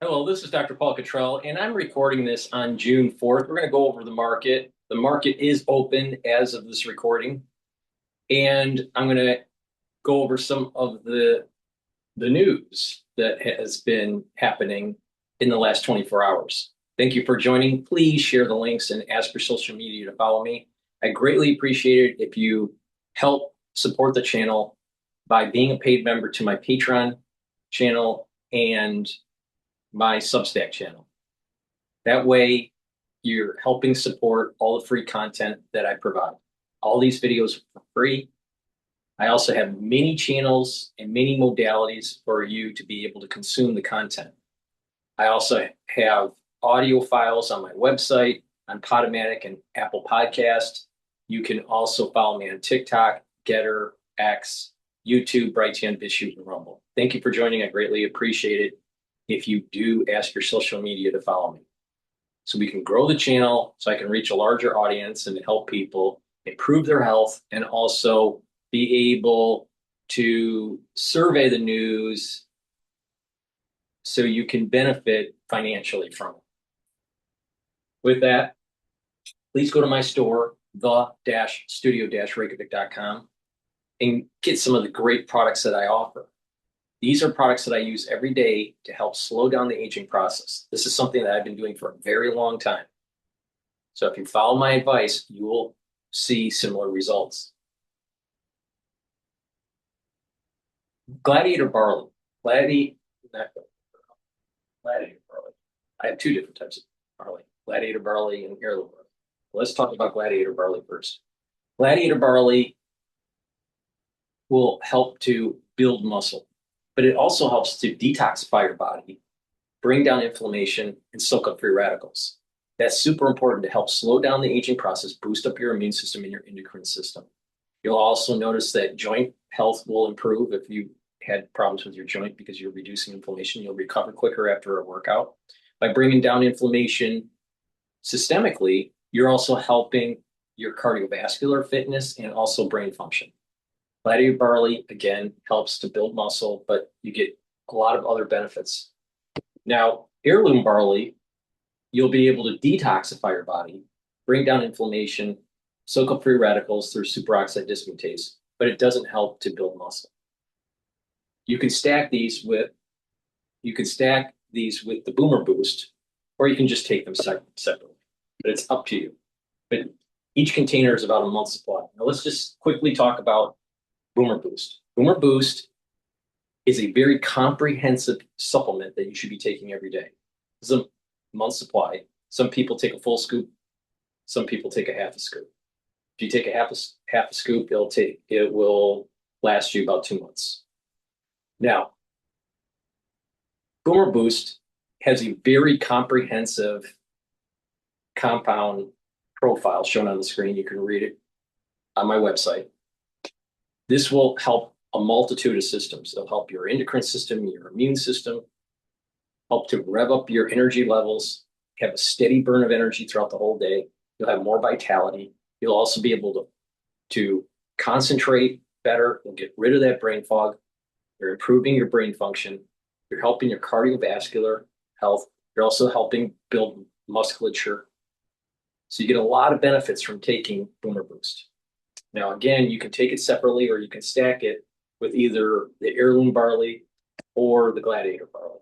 Hello, this is Dr. Paul Cottrell, and I'm recording this on June 4th. We're going to go over the market. The market is open as of this recording, and I'm going to go over some of the news that has been happening in the last 24 hours. Thank you for joining. Please share the links and ask your social media to follow me. I greatly appreciate it if you help support the channel by being a paid member to my Patreon channel and my Substack channel. That way, you're helping support all the free content that I provide. All these videos are for free. I also have many channels and many modalities for you to be able to consume the content. I also have audio files on my website, on Podomatic and Apple Podcast. You can also follow me on TikTok, GETTR, X, YouTube, Brighteon, Bitchute, and Rumble. Thank you for joining. I greatly appreciate it. If you do, ask your social media to follow me so we can grow the channel, so I can reach a larger audience and help people improve their health and also be able to survey the news so you can benefit financially from it. With that, please go to my store, the-studio-reykjavik.com, and get some of the great products that I offer. These are products that I use every day to help slow down the aging process. This is something that I've been doing for a very long time. So if you follow my advice, you will see similar results. Gladiator barley. Gladiator barley. I have two different types of barley, gladiator barley and heirloom barley. Let's talk about gladiator barley first. Gladiator barley will help to build muscle, but it also helps to detoxify your body, bring down inflammation, and soak up free radicals. That's super important to help slow down the aging process, boost up your immune system and your endocrine system. You'll also notice that joint health will improve if you had problems with your joint because you're reducing inflammation. You'll recover quicker after a workout. By bringing down inflammation systemically, you're also helping your cardiovascular fitness and also brain function. Gladiator barley, again, helps to build muscle, but you get a lot of other benefits. Now, heirloom barley, you'll be able to detoxify your body, bring down inflammation, soak up free radicals through superoxide dismutase, but it doesn't help to build muscle. You can stack these with the Boomer Boost, or you can just take them separately, but it's up to you. But each container is about a month's supply. Now let's just quickly talk about Boomer Boost. Boomer Boost is a very comprehensive supplement that you should be taking every day. This is a month's supply. Some people take a full scoop. Some people take a half a scoop. If you take a half a scoop, it will last you about 2 months. Now, Boomer Boost has a very comprehensive compound profile shown on the screen. You can read it on my website. This will help a multitude of systems. It'll help your endocrine system, your immune system, help to rev up your energy levels, have a steady burn of energy throughout the whole day. You'll have more vitality. You'll also be able to concentrate better and get rid of that brain fog. You're improving your brain function. You're helping your cardiovascular health. You're also helping build musculature. So you get a lot of benefits from taking Boomer Boost. Now, again, you can take it separately or you can stack it with either the heirloom barley or the gladiator barley.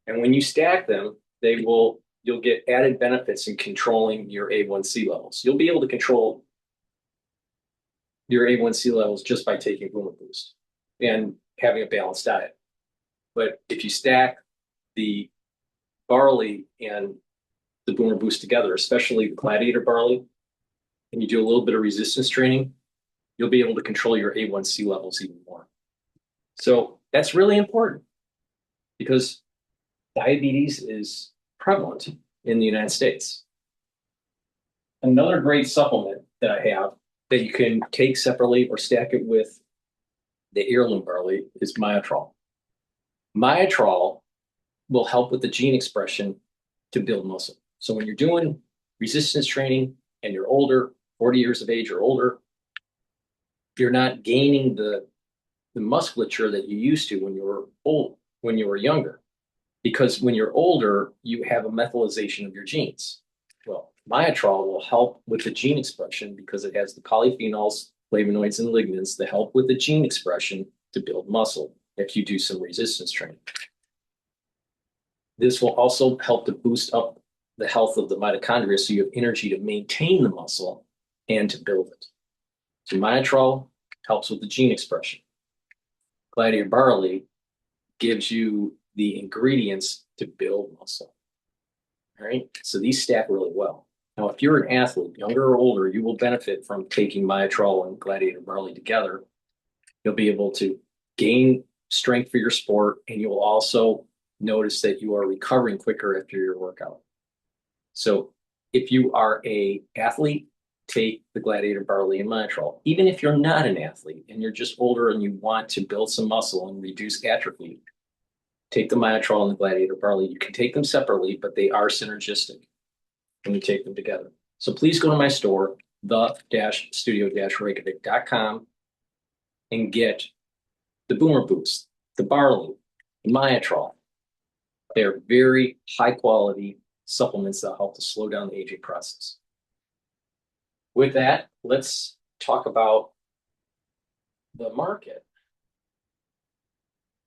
And when you stack them, you'll get added benefits in controlling your A1C levels. You'll be able to control your A1C levels just by taking Boomer Boost and having a balanced diet. But if you stack the barley and the Boomer Boost together, especially the gladiator barley, and you do a little bit of resistance training, you'll be able to control your A1C levels even more. So that's really important because diabetes is prevalent in the United States. Another great supplement that I have that you can take separately or stack it with the heirloom barley is Myotrol. Myotrol will help with the gene expression to build muscle. So when you're doing resistance training and you're older, 40 years of age or older, you're not gaining the musculature that you used to when you were younger. because when you're older, you have a methylization of your genes. Well, Myotrol will help with the gene expression because it has the polyphenols, flavonoids, and lignans to help with the gene expression to build muscle if you do some resistance training. This will also help to boost up the health of the mitochondria so you have energy to maintain the muscle and to build it. So Myotrol helps with the gene expression. Gladiator barley gives you the ingredients to build muscle. All right, so these stack really well. Now, if you're an athlete, younger or older, you will benefit from taking Myotrol and Gladiator barley together. You'll be able to gain strength for your sport, and you will also notice that you are recovering quicker after your workout. So if you are an athlete, take the Gladiator barley and Myotrol. Even if you're not an athlete and you're just older and you want to build some muscle and reduce atrophy, take the Myotrol and the Gladiator barley. You can take them separately, but they are synergistic when you take them together. So please go to my store, the-studio-reykjavik.com, and get the Boomer Boost, the barley, the Myotrol. They're very high quality supplements that help to slow down the aging process. With that, let's talk about the market.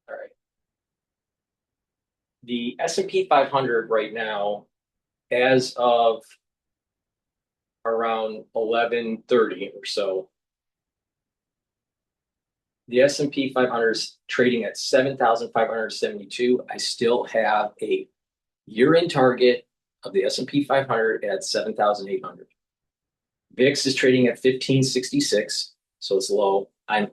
All right. The S&P 500 right now, as of around 11:30 or so, the S&P 500 is trading at 7,572. I still have a year-end target of the S&P 500 at 7,800. VIX is trading at 1566, so it's low. I'm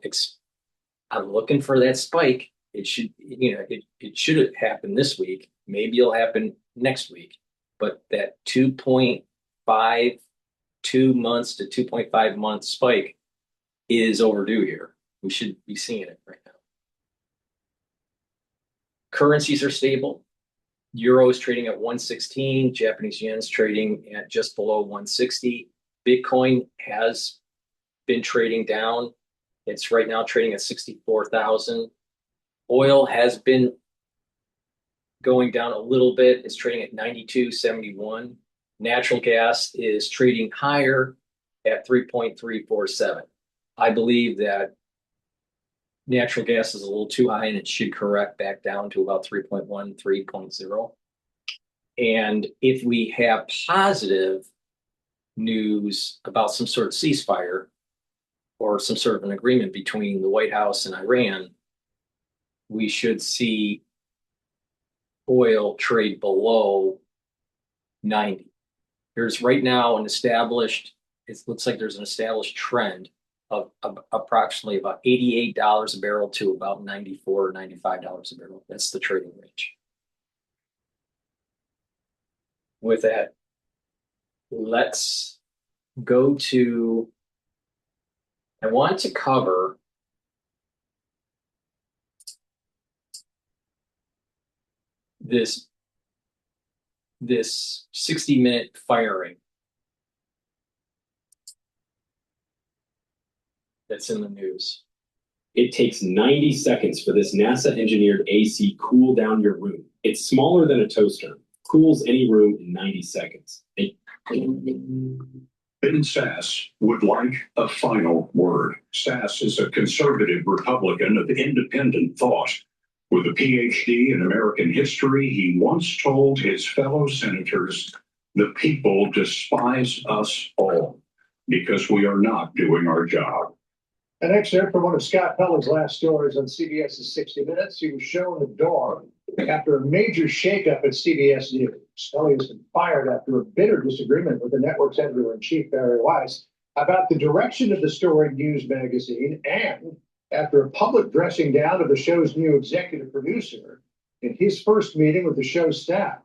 looking for that spike. It should, it should have happened this week. Maybe it'll happen next week. But that 2.52 months to 2.5 month spike is overdue here. We should be seeing it right now. Currencies are stable. Euro is trading at 116. Japanese yen is trading at just below 160. Bitcoin has been trading down. It's right now trading at 64,000. Oil has been going down a little bit. It's trading at 92.71. Natural gas is trading higher at 3.347. I believe that natural gas is a little too high and it should correct back down to about 3.1, 3.0. And if we have positive news about some sort of ceasefire or some sort of an agreement between the White House and Iran, we should see oil trade below 90. There's right now an established, it looks like there's an established trend of approximately about $88 a barrel to about $94 or $95 a barrel. That's the trading range. With that, let's go to, I want to cover this 60-minute firing that's in the news. It takes 90 seconds for this NASA-engineered AC cool down your room. It's smaller than a toaster. Cools any room in 90 seconds. Ben Sasse would like a final word. Sasse is a conservative Republican of independent thought. With a Ph.D. in American history, he once told his fellow senators, "The people despise us all because we are not doing our job." An excerpt from one of Scott Pelley's last stories on CBS's 60 Minutes. He was shown at dawn after a major shakeup at CBS News. Pelley has been fired after a bitter disagreement with the network's editor-in-chief, Barry Weiss, about the direction of the story News magazine, and after a public dressing down of the show's new executive producer in his first meeting with the show's staff.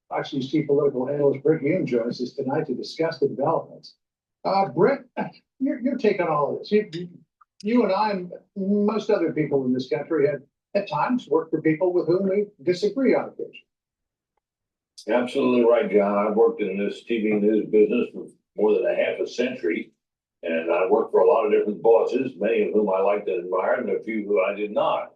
Fox News chief political analyst Brighteon joins us tonight to discuss the developments. Britt, your take on all of this. You and I and most other people in this country have at times worked for people with whom we disagree on occasion. Absolutely right, John. I've worked in this TV news business for more than a half a century, and I worked for a lot of different bosses, many of whom I liked and admired, and a few who I did not.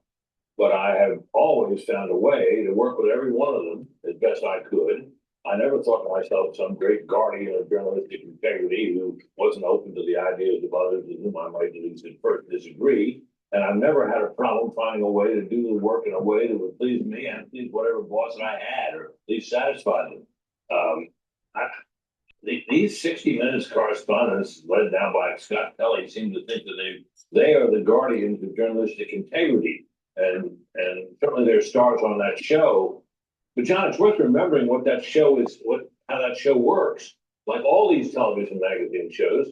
but I have always found a way to work with every one of them as best I could. I never thought of myself some great guardian of journalistic integrity who wasn't open to the ideas of others with whom I might at least at first disagree. And I've never had a problem finding a way to do the work in a way that would please me and please whatever boss I had, or at least satisfy them. These 60 Minutes correspondents led down by Scott Pelley seem to think that they are the guardians of journalistic integrity, and certainly they're stars on that show. But John, it's worth remembering what that show is, how that show works. Like all these television magazine shows,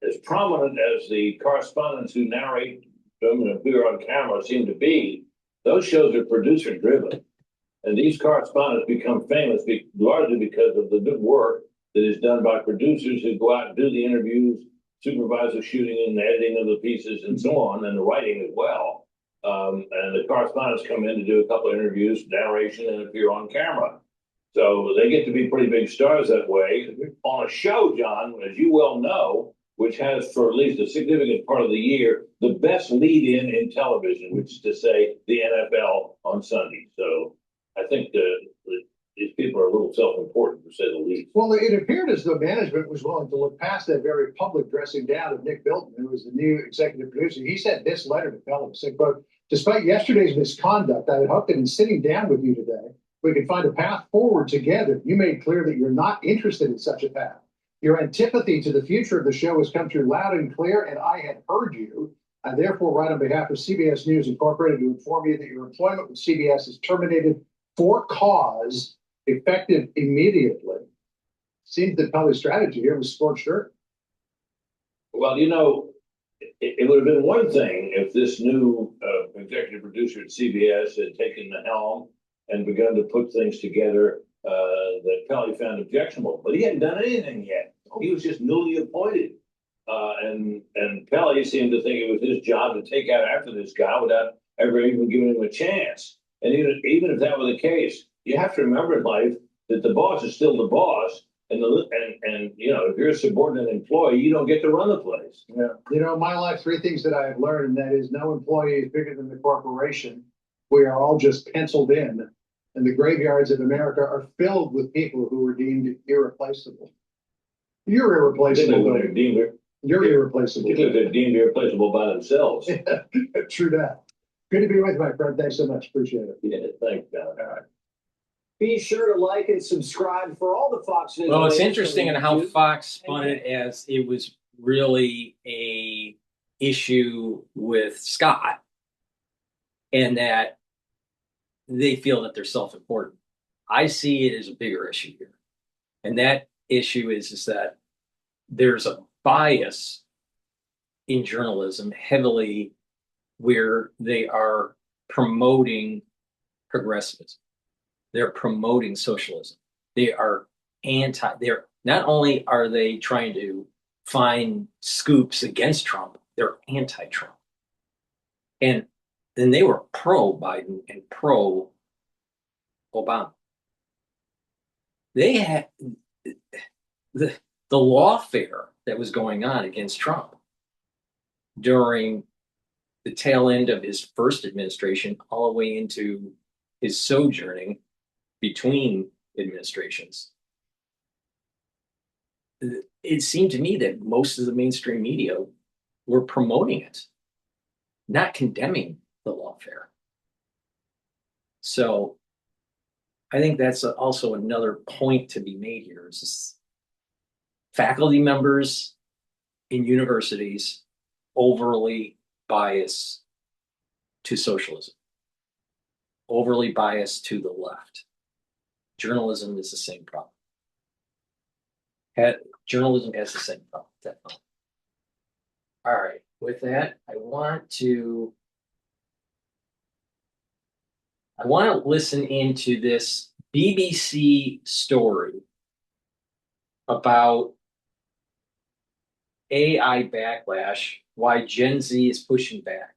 as prominent as the correspondents who narrate them and appear on camera seem to be, those shows are producer driven. And these correspondents become famous largely because of the good work that is done by producers who go out and do the interviews, supervise the shooting and the editing of the pieces and so on, and the writing as well. And the correspondents come in to do a couple of interviews, narration, and appear on camera. So they get to be pretty big stars that way. On a show, John, as you well know, which has for at least a significant part of the year, the best lead in television, which is to say the NFL on Sunday. So I think these people are a little self-important, to say the least. Well, it appeared as though management was willing to look past that very public dressing down of Nick Bilton, who was the new executive producer. He sent this letter to Pelley, said, quote, "Despite yesterday's misconduct, I had hoped that in sitting down with you today, we could find a path forward together. You made clear that you're not interested in such a path. Your antipathy to the future of the show has come through loud and clear, and I had heard you. I therefore write on behalf of CBS News Incorporated to inform you that your employment with CBS is terminated for cause, effective immediately." Seems that Pelley's strategy here was scorched earth. Well, you know, it would have been one thing if this new executive producer at CBS had taken the helm and begun to put things together that Pelley found objectionable, but he hadn't done anything yet. He was just newly appointed. And Pelley seemed to think it was his job to take out after this guy without ever even giving him a chance. And even if that were the case, you have to remember in life that the boss is still the boss. And you know, if you're a subordinate employee, you don't get to run the place. Yeah. You know, in my life, three things that I have learned, and that is no employee is bigger than the corporation. We are all just penciled in. And the graveyards of America are filled with people who were deemed irreplaceable. You're irreplaceable. You're irreplaceable. Particularly if they're deemed irreplaceable by themselves. True that. Good to be with you, my friend. Thanks so much. Appreciate it. Yeah, thanks, John. All right. Be sure to like and subscribe for all the Fox News. Well, it's interesting in how Fox spun it as it was really a issue with Scott, and that they feel that they're self-important. I see it as a bigger issue here. And that issue is that there's a bias in journalism heavily where they are promoting progressivism. They're promoting socialism. They're not only are they trying to find scoops against Trump, they're anti-Trump. And then they were pro-Biden and pro-Obama. They had the lawfare that was going on against Trump during the tail end of his first administration, all the way into his sojourning between administrations. It seemed to me that most of the mainstream media were promoting it, not condemning the lawfare. So I think that's also another point to be made here is faculty members in universities overly biased to socialism, overly biased to the left. Journalism is the same problem. Journalism has the same problem, definitely. All right, with that, I want to listen into this BBC story about AI backlash, why Gen Z is pushing back.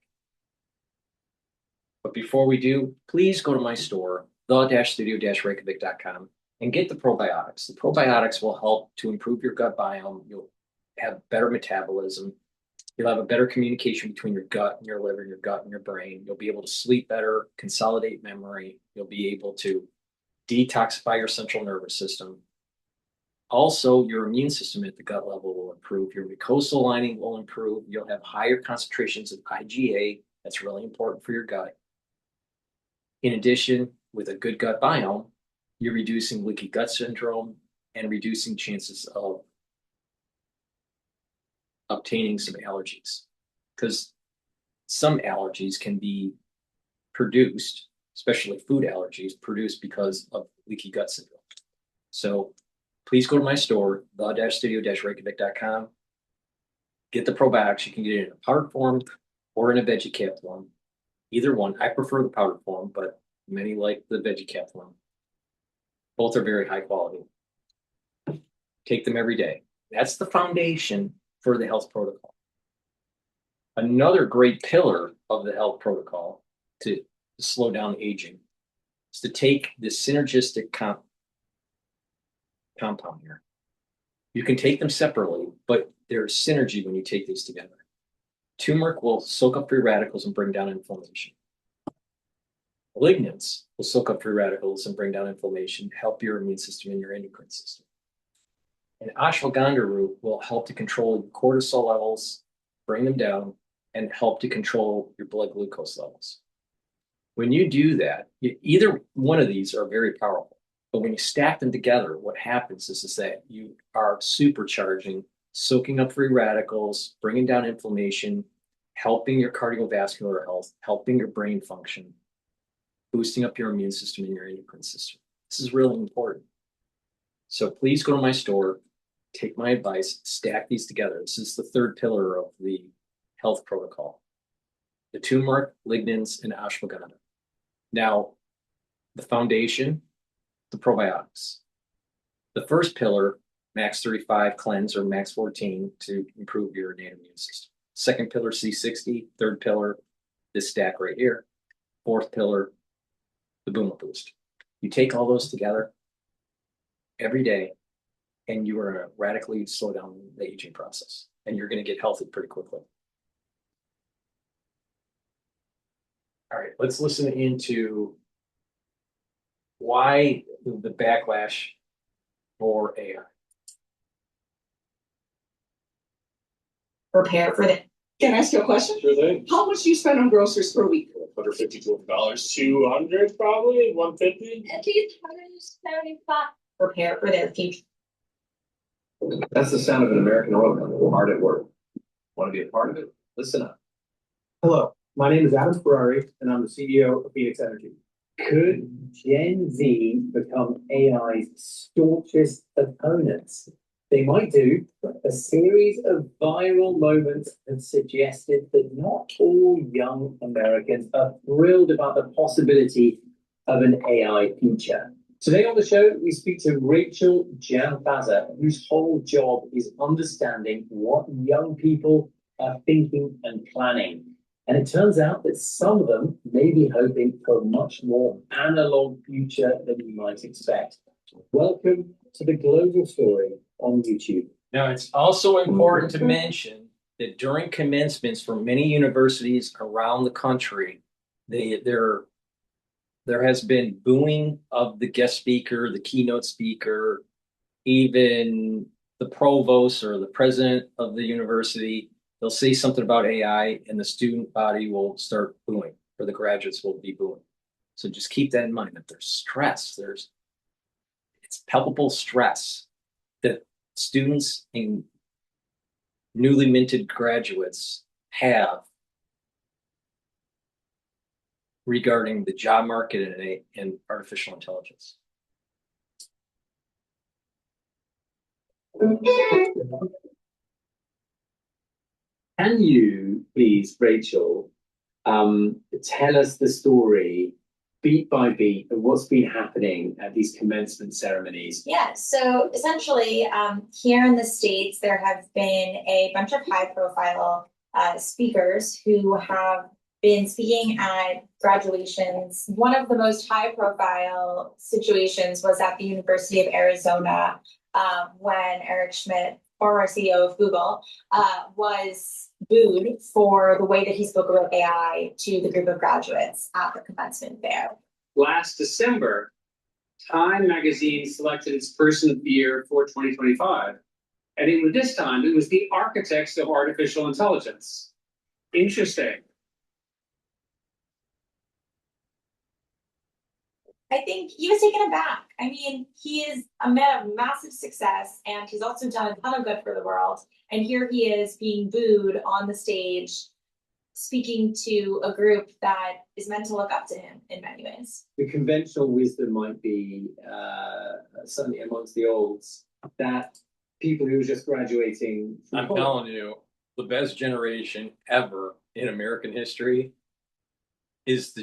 But before we do, please go to my store, the-studio-reykjavik.com, and get the probiotics. The probiotics will help to improve your gut biome. You'll have better metabolism. You'll have a better communication between your gut and your liver, your gut and your brain. You'll be able to sleep better, consolidate memory. You'll be able to detoxify your central nervous system. Also, your immune system at the gut level will improve. Your mucosal lining will improve. You'll have higher concentrations of IgA. That's really important for your gut. In addition, with a good gut biome, you're reducing leaky gut syndrome and reducing chances of obtaining some allergies. Because some allergies can be produced, especially food allergies, produced because of leaky gut syndrome. So please go to my store, the-studio-reykjavik.com. Get the probiotics. You can get it in a powdered form or in a veggie cap form. Either one. I prefer the powdered form, but many like the veggie cap form. Both are very high quality. Take them every day. That's the foundation for the health protocol. Another great pillar of the health protocol to slow down aging is to take this synergistic compound here. You can take them separately, but there's synergy when you take these together. Turmeric will soak up free radicals and bring down inflammation. Lignans will soak up free radicals and bring down inflammation, help your immune system and your endocrine system. And ashwagandha root will help to control your cortisol levels, bring them down, and help to control your blood glucose levels. When you do that, either one of these are very powerful. But when you stack them together, what happens is that you are supercharging, soaking up free radicals, bringing down inflammation, helping your cardiovascular health, helping your brain function, boosting up your immune system and your endocrine system. This is really important. So please go to my store, take my advice, stack these together. This is the third pillar of the health protocol. The turmeric, lignans, and ashwagandha. Now, the foundation, the probiotics. The first pillar, max 35 cleanse or max 14 to improve your innate immune system. Second pillar, C60. Third pillar, this stack right here. Fourth pillar, the Boom Boost. You take all those together every day, and you are going to radically slow down the aging process, and you're going to get healthy pretty quickly. All right, let's listen into why the backlash for AI. Prepare for that. Can I ask you a question? Sure thing. How much do you spend on groceries per week? $150 $200, 200 probably, 150. At least 175. Prepare for their future. That's the sound of an American oil company hard at work. Want to be a part of it? Listen up. Hello, my name is Adam Ferrari, and I'm the CEO of Phoenix Energy. Could Gen Z become AI's staunchest opponents? They might do. A series of viral moments have suggested that not all young Americans are thrilled about the possibility of an AI future. Today on the show, we speak to Rachel Janfaza, whose whole job is understanding what young people are thinking and planning. And it turns out that some of them may be hoping for a much more analog future than you might expect. Welcome to the Global Story on YouTube. Now, it's also important to mention that during commencements for many universities around the country, there has been booing of the guest speaker, the keynote speaker, even the provost or the president of the university. They'll say something about AI and the student body will start booing, or the graduates will be booing. So just keep that in mind, that there's stress. It's palpable stress that students and newly minted graduates have regarding the job market and artificial intelligence. Can you, please, Rachel, tell us the story beat by beat of what's been happening at these commencement ceremonies? Yeah, so essentially, here in the States, there have been a bunch of high-profile speakers who have been speaking at graduations. One of the most high-profile situations was at the University of Arizona when Eric Schmidt former CEO of Google, was booed for the way that he spoke about AI to the group of graduates at the commencement fair. Last December, Time magazine selected its person of the year for 2025. And this time, it was the architects of artificial intelligence. Interesting. I think he was taken aback. I mean, he is a man of massive success, and he's also done a ton of good for the world. And here he is being booed on the stage, speaking to a group that is meant to look up to him in many ways. The conventional wisdom might be, certainly amongst the olds, that people who are just graduating. I'm telling you, the best generation ever in American history is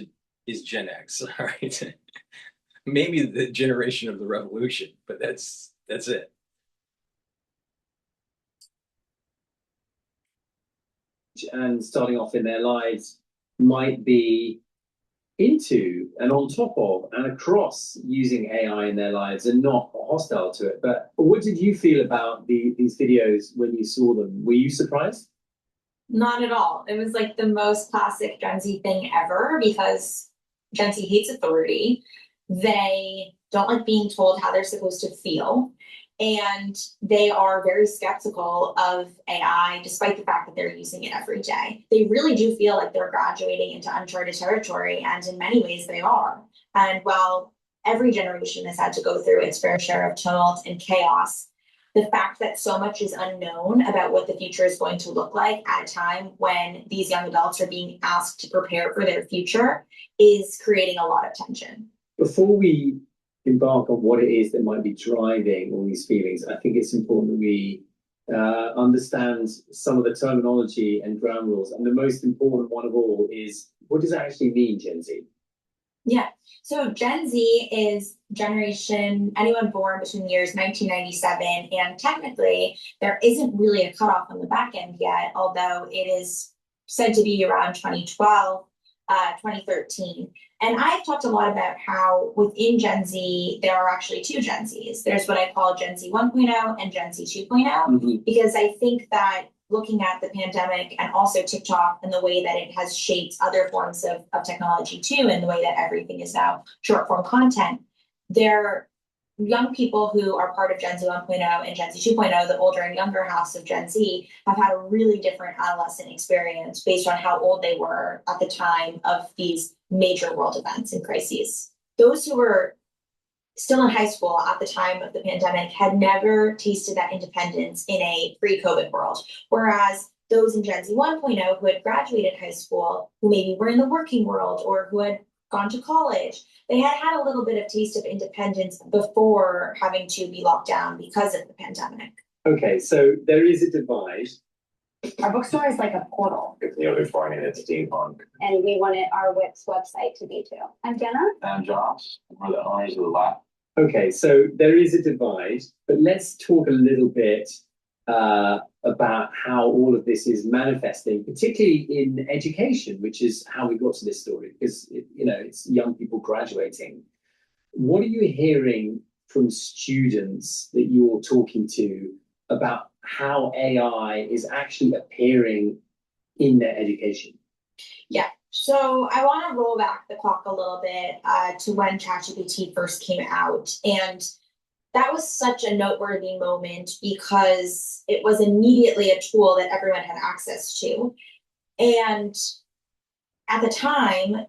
Gen X. All right, maybe the generation of the revolution, but that's it. And starting off in their lives might be into and on top of and across using AI in their lives and not hostile to it. But what did you feel about these videos when you saw them? Were you surprised? Not at all. It was like the most classic Gen Z thing ever, because Gen Z hates authority. They don't like being told how they're supposed to feel. And they are very skeptical of AI, despite the fact that they're using it every day. They really do feel like they're graduating into uncharted territory, and in many ways they are. And while every generation has had to go through its fair share of tumult and chaos, the fact that so much is unknown about what the future is going to look like at a time when these young adults are being asked to prepare for their future is creating a lot of tension. Before we embark on what it is that might be driving all these feelings, I think it's important that we understand some of the terminology and ground rules. And the most important one of all is, what does it actually mean, Gen Z? Yeah, so Gen Z is generation, anyone born between the years 1997, and technically there isn't really a cutoff on the back end yet, although it is said to be around 2012, 2013. And I've talked a lot about how within Gen Z, there are actually two Gen Zs. There's what I call Gen Z 1.0 and Gen Z 2.0, because I think that looking at the pandemic and also TikTok and the way that it has shaped other forms of technology too, and the way that everything is now short form content, there young people who are part of Gen Z 1.0 and Gen Z 2.0, the older and younger halves of Gen Z, have had a really different adolescent experience based on how old they were at the time of these major world events and crises. Those who were still in high school at the time of the pandemic had never tasted that independence in a pre-COVID world. Whereas those in Gen Z 1.0 who had graduated high school, who maybe were in the working world or who had gone to college, they had had a little bit of taste of independence before having to be locked down because of the pandemic. Okay, so there is a divide. Our bookstore is like a portal. If the other finding it's steampunk. And we wanted our Wix website to be too. I'm Jenna. And Josh, we're the owners of the lot. Okay, so there is a divide, but let's talk a little bit about how all of this is manifesting, particularly in education, which is how we got to this story, because it's young people graduating. What are you hearing from students that you're talking to about how AI is actually appearing in their education? Yeah, so I want to roll back the clock a little bit to when ChatGPT first came out. And that was such a noteworthy moment because it was immediately a tool that everyone had access to. And at the time,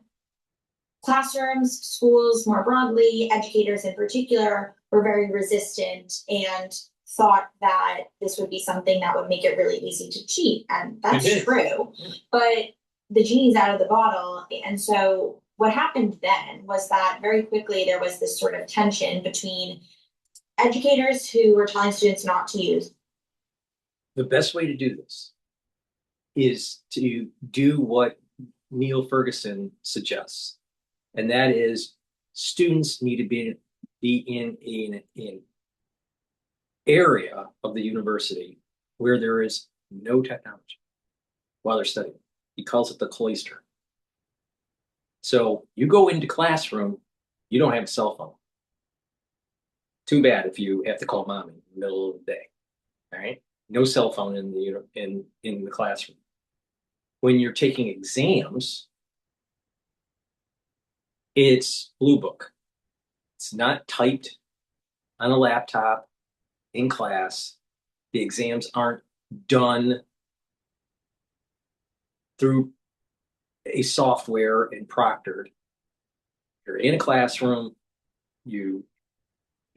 classrooms, schools more broadly, educators in particular, were very resistant and thought that this would be something that would make it really easy to cheat. And that's true. But the genie's out of the bottle. And so what happened then was that very quickly there was this sort of tension between educators who were telling students not to use. The best way to do this is to do what Neil Ferguson suggests, and that is students need to be in an area of the university where there is no technology while they're studying. He calls it the cloister. So you go into classroom, you don't have a cell phone. Too bad if you have to call mom in the middle of the day. All right. no cell phone in the classroom. When you're taking exams, it's blue book. It's not typed on a laptop in class. The exams aren't done through a software and proctored. You're in a classroom, you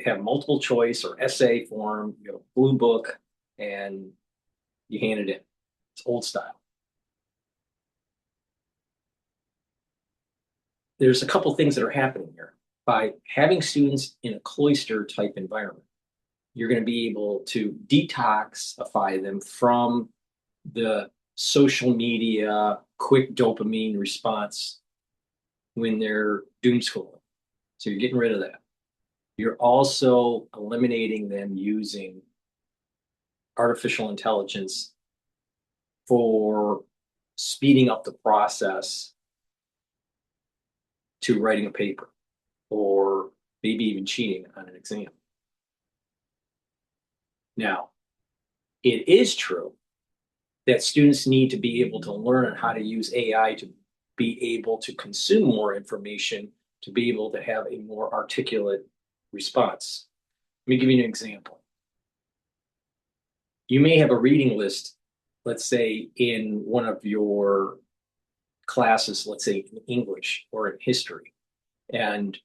have multiple choice or essay form, you have a blue book, and you hand it in. It's old style. There's a couple things that are happening here. By having students in a cloister type environment, you're going to be able to detoxify them from the social media, quick dopamine response when they're doom scrolling. So you're getting rid of that. You're also eliminating them using artificial intelligence for speeding up the process to writing a paper or maybe even cheating on an exam. Now, it is true that students need to be able to learn how to use AI to be able to consume more information, to be able to have a more articulate response. Let me give you an example. You may have a reading list, let's say in one of your classes, let's say in English or in history, and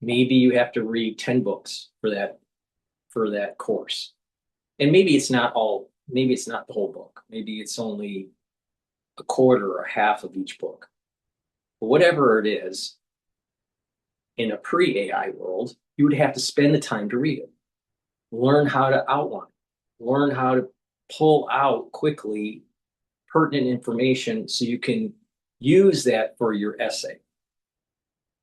maybe you have to read 10 books for that course. And maybe it's not the whole book. Maybe it's only a quarter or half of each book. But whatever it is, in a pre-AI world, you would have to spend the time to read it, learn how to outline, learn how to pull out quickly pertinent information so you can use that for your essay.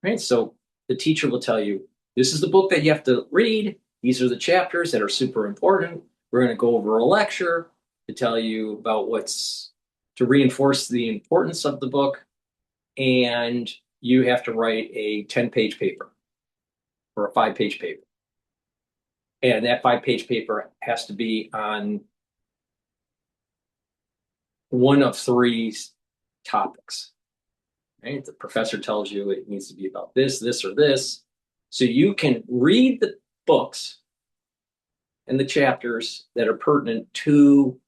Right? So the teacher will tell you, this is the book that you have to read. These are the chapters that are super important. We're going to go over a lecture to tell you about to reinforce the importance of the book. And you have to write a 10-page paper or a 5-page paper. And that 5-page paper has to be on one of 3 topics. Right? The professor tells you it needs to be about this, this, or this. So you can read the books and the chapters that are pertinent to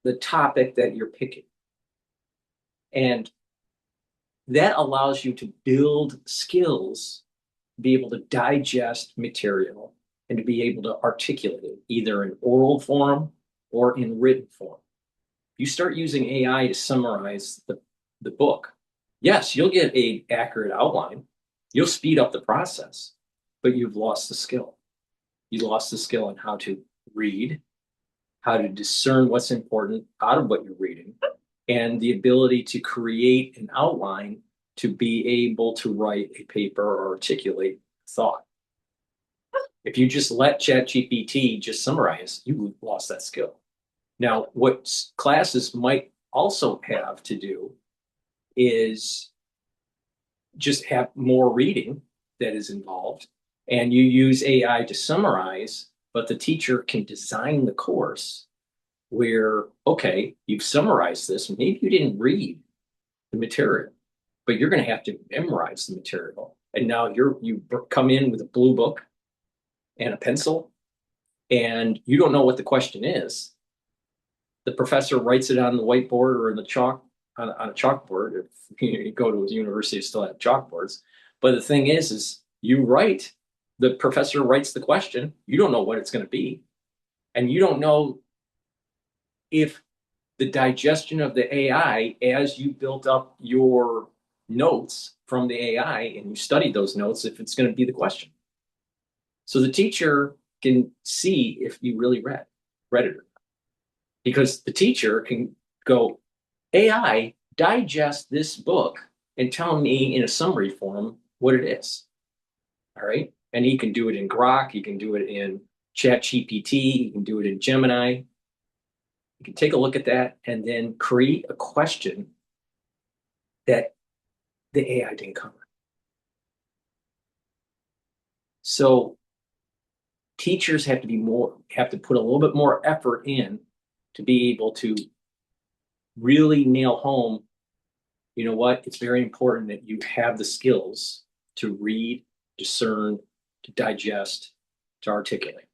the topic that you're picking. And that allows you to build skills, be able to digest material, and to be able to articulate it either in oral form or in written form. You start using AI to summarize the book. Yes, you'll get an accurate outline. You'll speed up the process, but you've lost the skill. You lost the skill in how to read, how to discern what's important out of what you're reading, and the ability to create an outline to be able to write a paper or articulate thought. If you just let ChatGPT just summarize, you lost that skill. Now, what classes might also have to do is just have more reading that is involved, and you use AI to summarize, but the teacher can design the course where, okay, you've summarized this, maybe you didn't read the material, but you're going to have to memorize the material. And now you come in with a blue book and a pencil, and you don't know what the question is. The professor writes it on the whiteboard or in the chalk on a chalkboard. If you go to a university, you still have chalkboards. But the thing is the professor writes the question. You don't know what it's going to be. And you don't know if the digestion of the AI, as you built up your notes from the AI and you studied those notes, if it's going to be the question. So the teacher can see if you really read it or not. Because the teacher can go, AI, digest this book and tell me in a summary form what it is. All right. And he can do it in Grok. He can do it in ChatGPT. He can do it in Gemini. You can take a look at that and then create a question that the AI didn't cover. So teachers have to put a little bit more effort in to be able to really nail home, you know what, it's very important that you have the skills to read, discern, to digest, to articulate.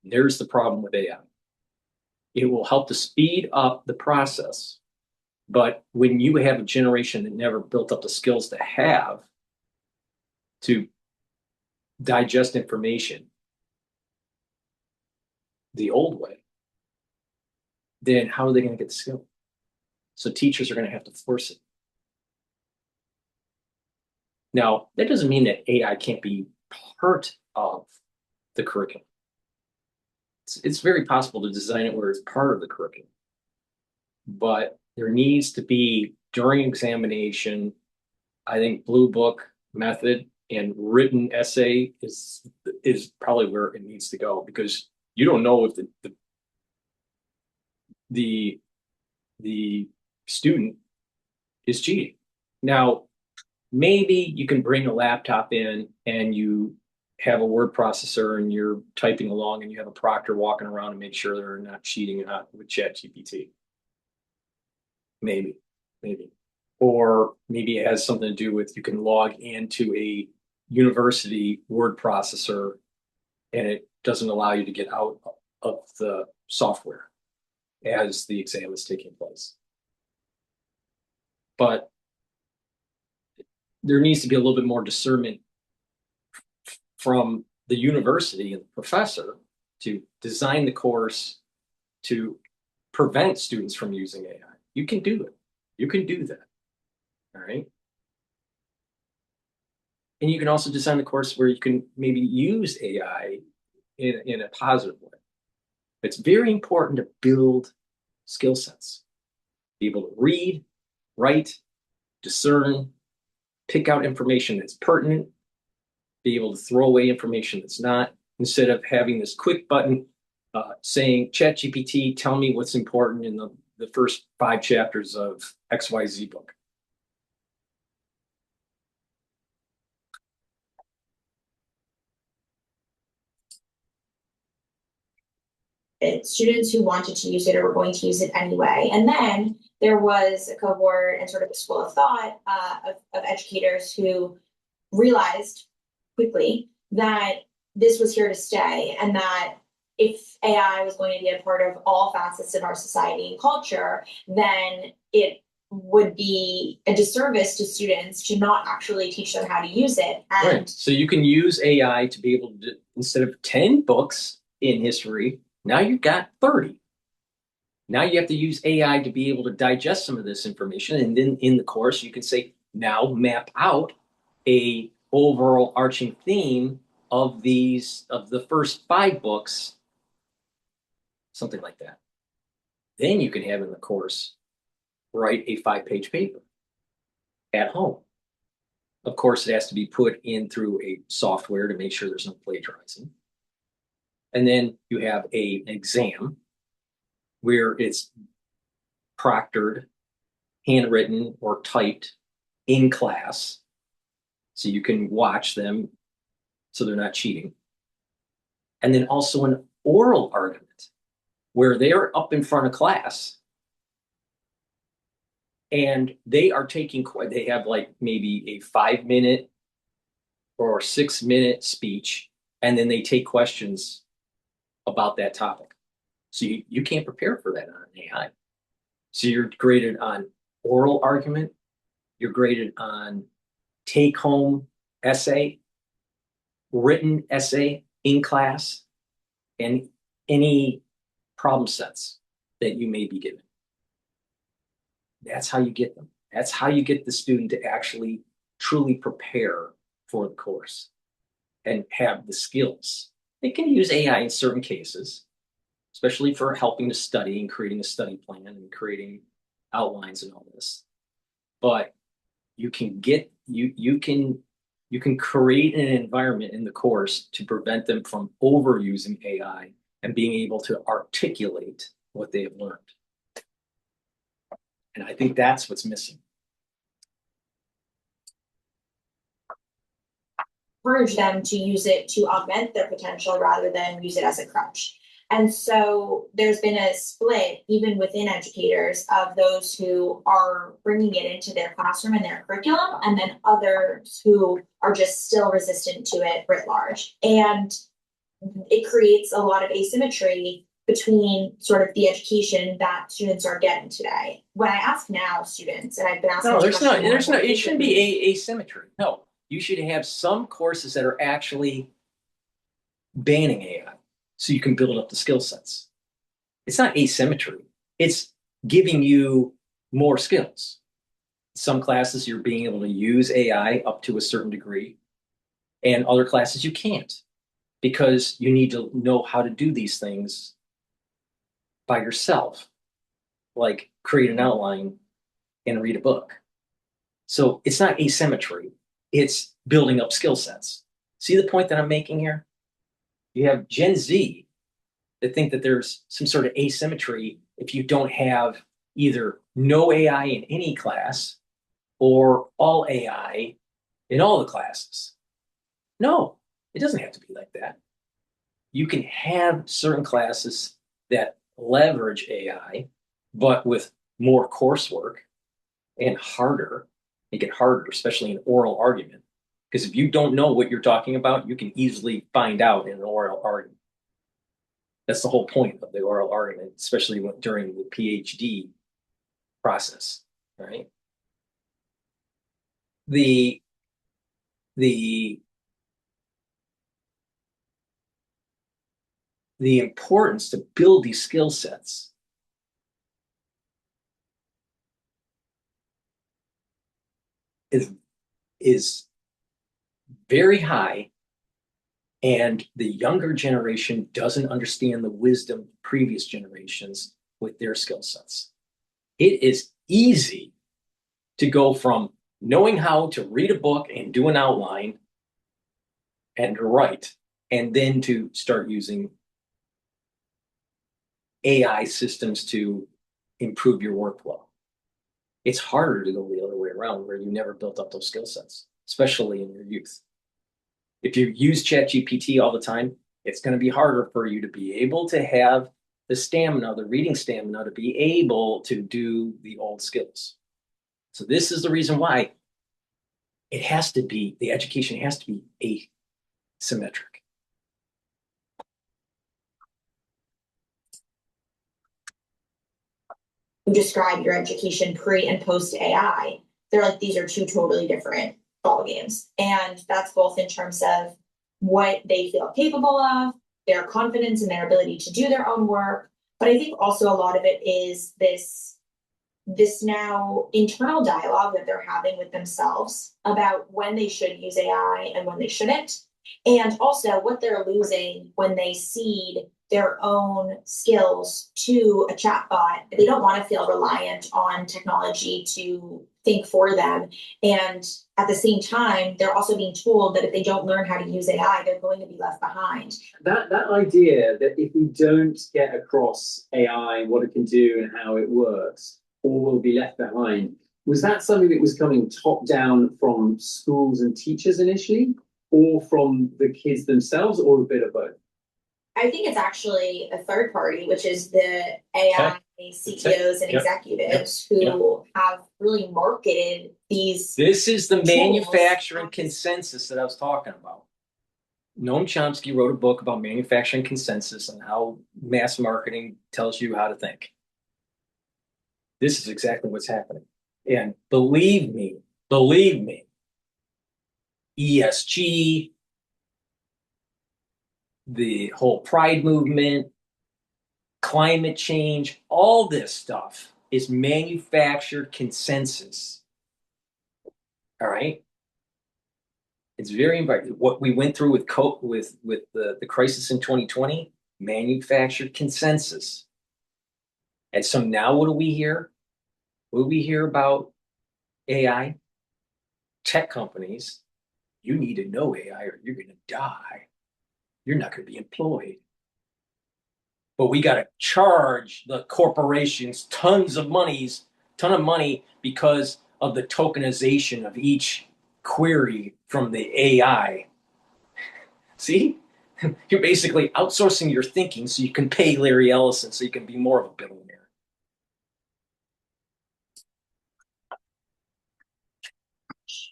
There's the problem with AI. It will help to speed up the process, but when you have a generation that never built up the skills to digest information the old way, then how are they going to get the skill? So teachers are going to have to force it. Now, that doesn't mean that AI can't be part of the curriculum. It's very possible to design it where it's part of the curriculum. But there needs to be, during examination, I think blue book method and written essay is probably where it needs to go, because you don't know if the student is cheating. Now, maybe you can bring a laptop in and you have a word processor and you're typing along and you have a proctor walking around and make sure they're not cheating with ChatGPT. Maybe. Or maybe it has something to do with, you can log into a university word processor and it doesn't allow you to get out of the software as the exam is taking place. But there needs to be a little bit more discernment from the university and the professor to design the course to prevent students from using AI. You can do it. You can do that. All right. And you can also design the course where you can maybe use AI in a positive way. It's very important to build skill sets. Be able to read, write, discern, pick out information that's pertinent, be able to throw away information that's not, instead of having this quick button saying, ChatGPT, tell me what's important in the first 5 chapters of XYZ book. Students who wanted to use it or were going to use it anyway. And then there was a cohort and sort of a school of thought of educators who realized quickly that this was here to stay, and that if AI was going to be a part of all facets of our society and culture, then it would be a disservice to students to not actually teach them how to use it. And right. So you can use AI to be able to, instead of 10 books in history, now you've got 30. Now you have to use AI to be able to digest some of this information. And then in the course, you can say, now map out a overall arching theme of the first 5 books, something like that. Then you can have in the course, write a 5-page paper at home. Of course, it has to be put in through a software to make sure there's no plagiarizing. And then you have an exam where it's proctored, handwritten, or typed in class. So you can watch them so they're not cheating. And then also an oral argument where they're up in front of class and they are they have like maybe a 5-minute or 6-minute speech, and then they take questions about that topic. So you can't prepare for that on AI. So you're graded on oral argument, you're graded on take-home essay, written essay in class, and any problem sets that you may be given. That's how you get them. That's how you get the student to actually truly prepare for the course and have the skills. They can use AI in certain cases, especially for helping to study and creating a study plan and creating outlines and all this. But you can create an environment in the course to prevent them from overusing AI and being able to articulate what they have learned. And I think that's what's missing. encourage them to use it to augment their potential rather than use it as a crutch. And so there's been a split, even within educators, of those who are bringing it into their classroom and their curriculum, and then others who are just still resistant to it writ large. And it creates a lot of asymmetry between sort of the education that students are getting today. When I ask now students, and I've been asking. No, there's no, it shouldn't be asymmetry. No, you should have some courses that are actually banning AI so you can build up the skill sets. It's not asymmetry. It's giving you more skills. Some classes you're being able to use AI up to a certain degree, and other classes you can't, because you need to know how to do these things by yourself, like create an outline and read a book. So it's not asymmetry, it's building up skill sets. See the point that I'm making here? You have Gen Z that think that there's some sort of asymmetry if you don't have either no AI in any class or all AI in all the classes. No, it doesn't have to be like that. You can have certain classes that leverage AI, but with more coursework and harder, make it harder, especially in oral argument. Because if you don't know what you're talking about, you can easily find out in an oral argument. That's the whole point of the oral argument, especially during the Ph.D. process, right? The importance to build these skill sets is very high, and the younger generation doesn't understand the wisdom of previous generations with their skill sets. It is easy to go from knowing how to read a book and do an outline and write, and then to start using AI systems to improve your workflow. It's harder to go the other way around, where you never built up those skill sets, especially in your youth. If you use ChatGPT all the time, it's going to be harder for you to be able to have the stamina, the reading stamina, to be able to do the old skills. So this is the reason why it has to be, the education has to be asymmetric. You describe your education pre and post AI. They're like, these are two totally different ball games. And that's both in terms of what they feel capable of, their confidence in their ability to do their own work. But I think also a lot of it is this now internal dialogue that they're having with themselves about when they should use AI and when they shouldn't. And also what they're losing when they cede their own skills to a chatbot. They don't want to feel reliant on technology to think for them. And at the same time, they're also being told that if they don't learn how to use AI, they're going to be left behind. That idea that if we don't get across AI, what it can do and how it works, all will be left behind, was that something that was coming top down from schools and teachers initially, or from the kids themselves, or a bit of both? I think it's actually a third party, which is the AI CEOs and executives who have really marketed these. This is the manufacturing consensus that I was talking about. Noam Chomsky wrote a book about manufacturing consensus and how mass marketing tells you how to think. This is exactly what's happening. And believe me, ESG, the whole pride movement, climate change, all this stuff is manufactured consensus. All right? It's very important. What we went through with the crisis in 2020, manufactured consensus. And so now what do we hear? What do we hear about AI? Tech companies, you need to know AI or you're going to die. You're not going to be employed. But we got to charge the corporations ton of money because of the tokenization of each query from the AI See? You're basically outsourcing your thinking so you can pay Larry Ellison so you can be more of a billionaire.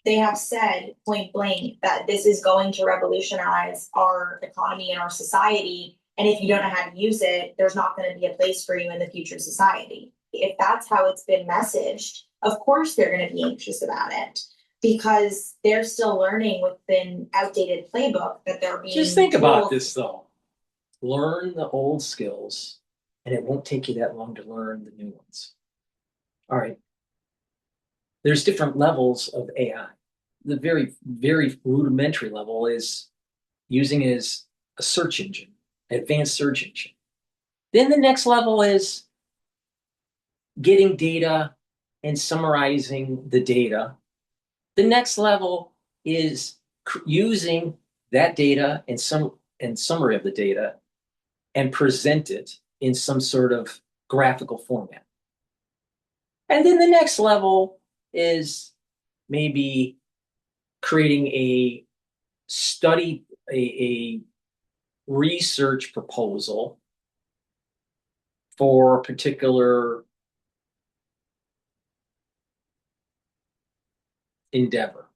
They have said point blank that this is going to revolutionize our economy and our society. And if you don't know how to use it, there's not going to be a place for you in the future society. If that's how it's been messaged, of course they're going to be anxious about it because they're still learning within outdated playbook that they're being Just think about told. this though. Learn the old skills and it won't take you that long to learn the new ones. All right. There's different levels of AI. The very, very rudimentary level is using it as a search engine, advanced search engine. Then the next level is getting data and summarizing the data. The next level is using that data and summary of the data and present it in some sort of graphical format. And then the next level is maybe creating a study, a research proposal for a particular endeavor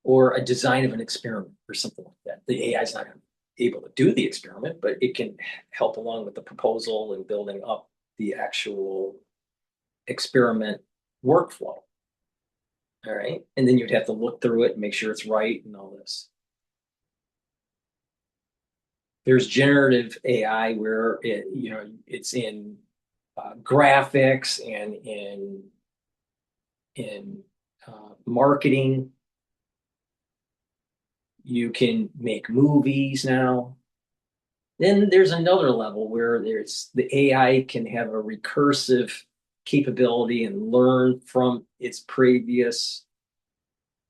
or a design of an experiment or something like that. The AI is not going to be able to do the experiment, but it can help along with the proposal and building up the actual experiment workflow. All right. And then you'd have to look through it and make sure it's right and all this. There's generative AI where it's in graphics and in marketing. You can make movies now. Then there's another level where the AI can have a recursive capability and learn from its previous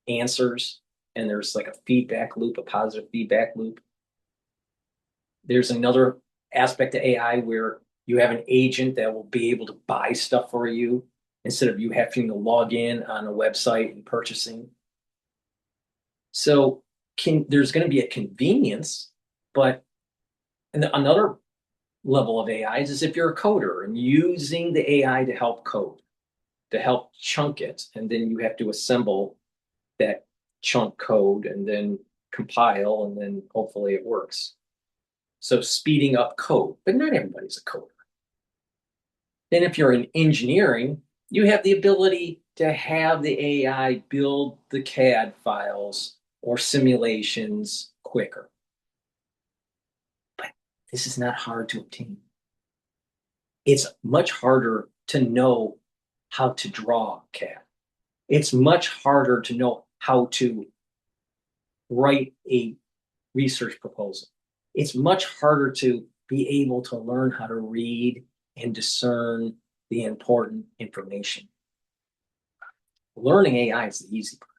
answers. And there's like a feedback loop, a positive feedback loop. There's another aspect to AI where you have an agent that will be able to buy stuff for you instead of you having to log in on a website and purchasing. So there's going to be a convenience, but another level of AI is if you're a coder and using the AI to help code, to help chunk it, and then you have to assemble that chunk code and then compile, and then hopefully it works. So speeding up code, but not everybody's a coder. Then if you're in engineering, you have the ability to have the AI build the CAD files or simulations quicker. But this is not hard to obtain. It's much harder to know how to draw CAD. It's much harder to know how to write a research proposal. It's much harder to be able to learn how to read and discern the important information. Learning AI is the easy part.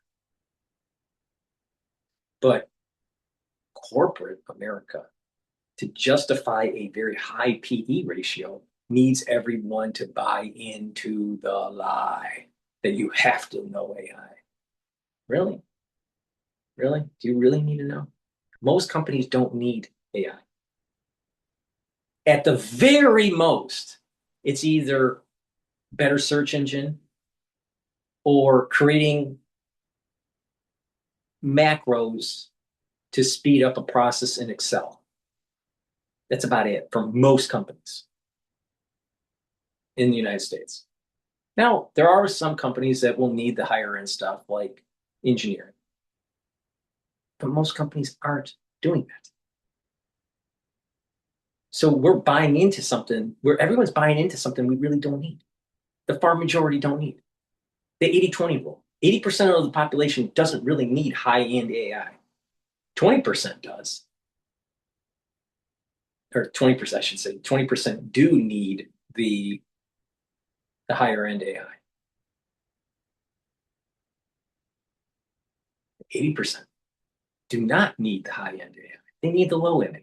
But corporate America, to justify a very high PE ratio, needs everyone to buy into the lie that you have to know AI. Really? Really? Do you really need to know? Most companies don't need AI. At the very most, it's either better search engine or creating macros to speed up a process in Excel. That's about it for most companies in the United States. Now, there are some companies that will need the higher end stuff like engineering, but most companies aren't doing that. So we're buying into something where everyone's buying into something we really don't need. The far majority don't need. The 80-20 rule. 80% of the population doesn't really need high-end AI. 20% does. Or 20%, I should say. 20% do need the higher-end AI. 80% do not need the high-end AI. They need the low-end AI.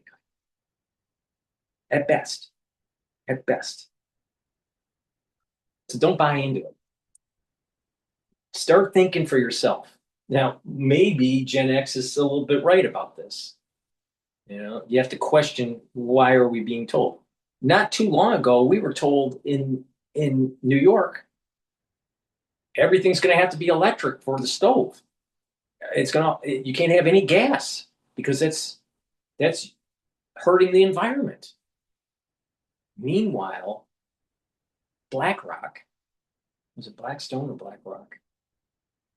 At best. At best. So don't buy into it. Start thinking for yourself. Now, maybe Gen X is still a little bit right about this. You know, you have to question, why are we being told? Not too long ago, we were told in New York, everything's going to have to be electric for the stove. You can't have any gas because that's hurting the environment. Meanwhile, BlackRock, was it Blackstone or BlackRock?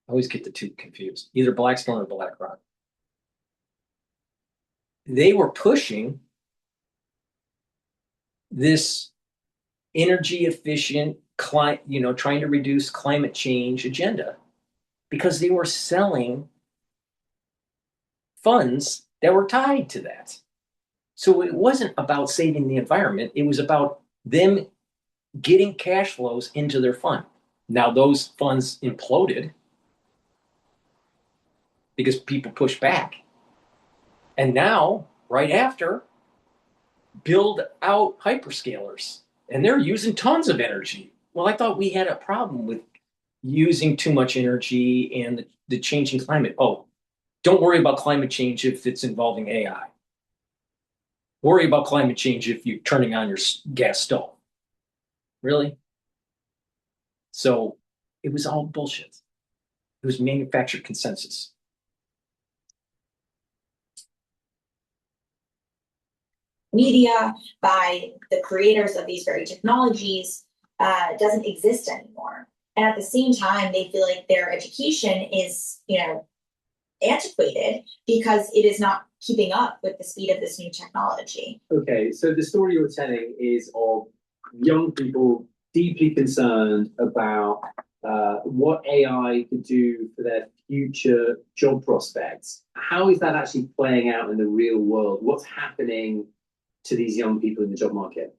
I always get the two confused. Either Blackstone or BlackRock. They were pushing this energy efficient, trying to reduce climate change agenda because they were selling funds that were tied to that. So it wasn't about saving the environment. It was about them getting cash flows into their fund. Now those funds imploded because people pushed back. And now, right after, build out hyperscalers. And they're using tons of energy. Well, I thought we had a problem with using too much energy and the changing climate. Oh, don't worry about climate change if it's involving AI. Worry about climate change if you're turning on your gas stove. Really? So it was all bullshit. It was manufactured consensus. Media by the creators of these very technologies doesn't exist anymore. And at the same time, they feel like their education is, antiquated because it is not keeping up with the speed of this new technology. Okay, so the story you're telling is of young people deeply concerned about what AI could do for their future job prospects. How is that actually playing out in the real world? What's happening to these young people in the job market?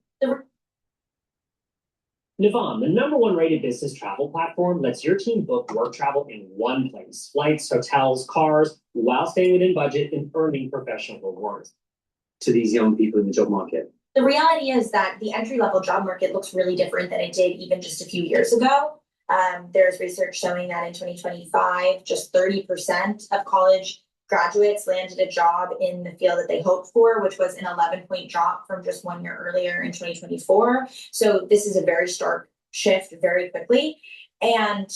Navam, the #1 rated business travel platform lets your team book work travel in one place: flights, hotels, cars, while staying within budget and earning professional rewards. To these young people in the job market? The reality is that the entry-level job market looks really different than it did even just a few years ago. There's research showing that in 2025, just 30% of college graduates landed a job in the field that they hoped for, which was an 11-point drop from just 1 year earlier in 2024. So this is a very stark shift very quickly. And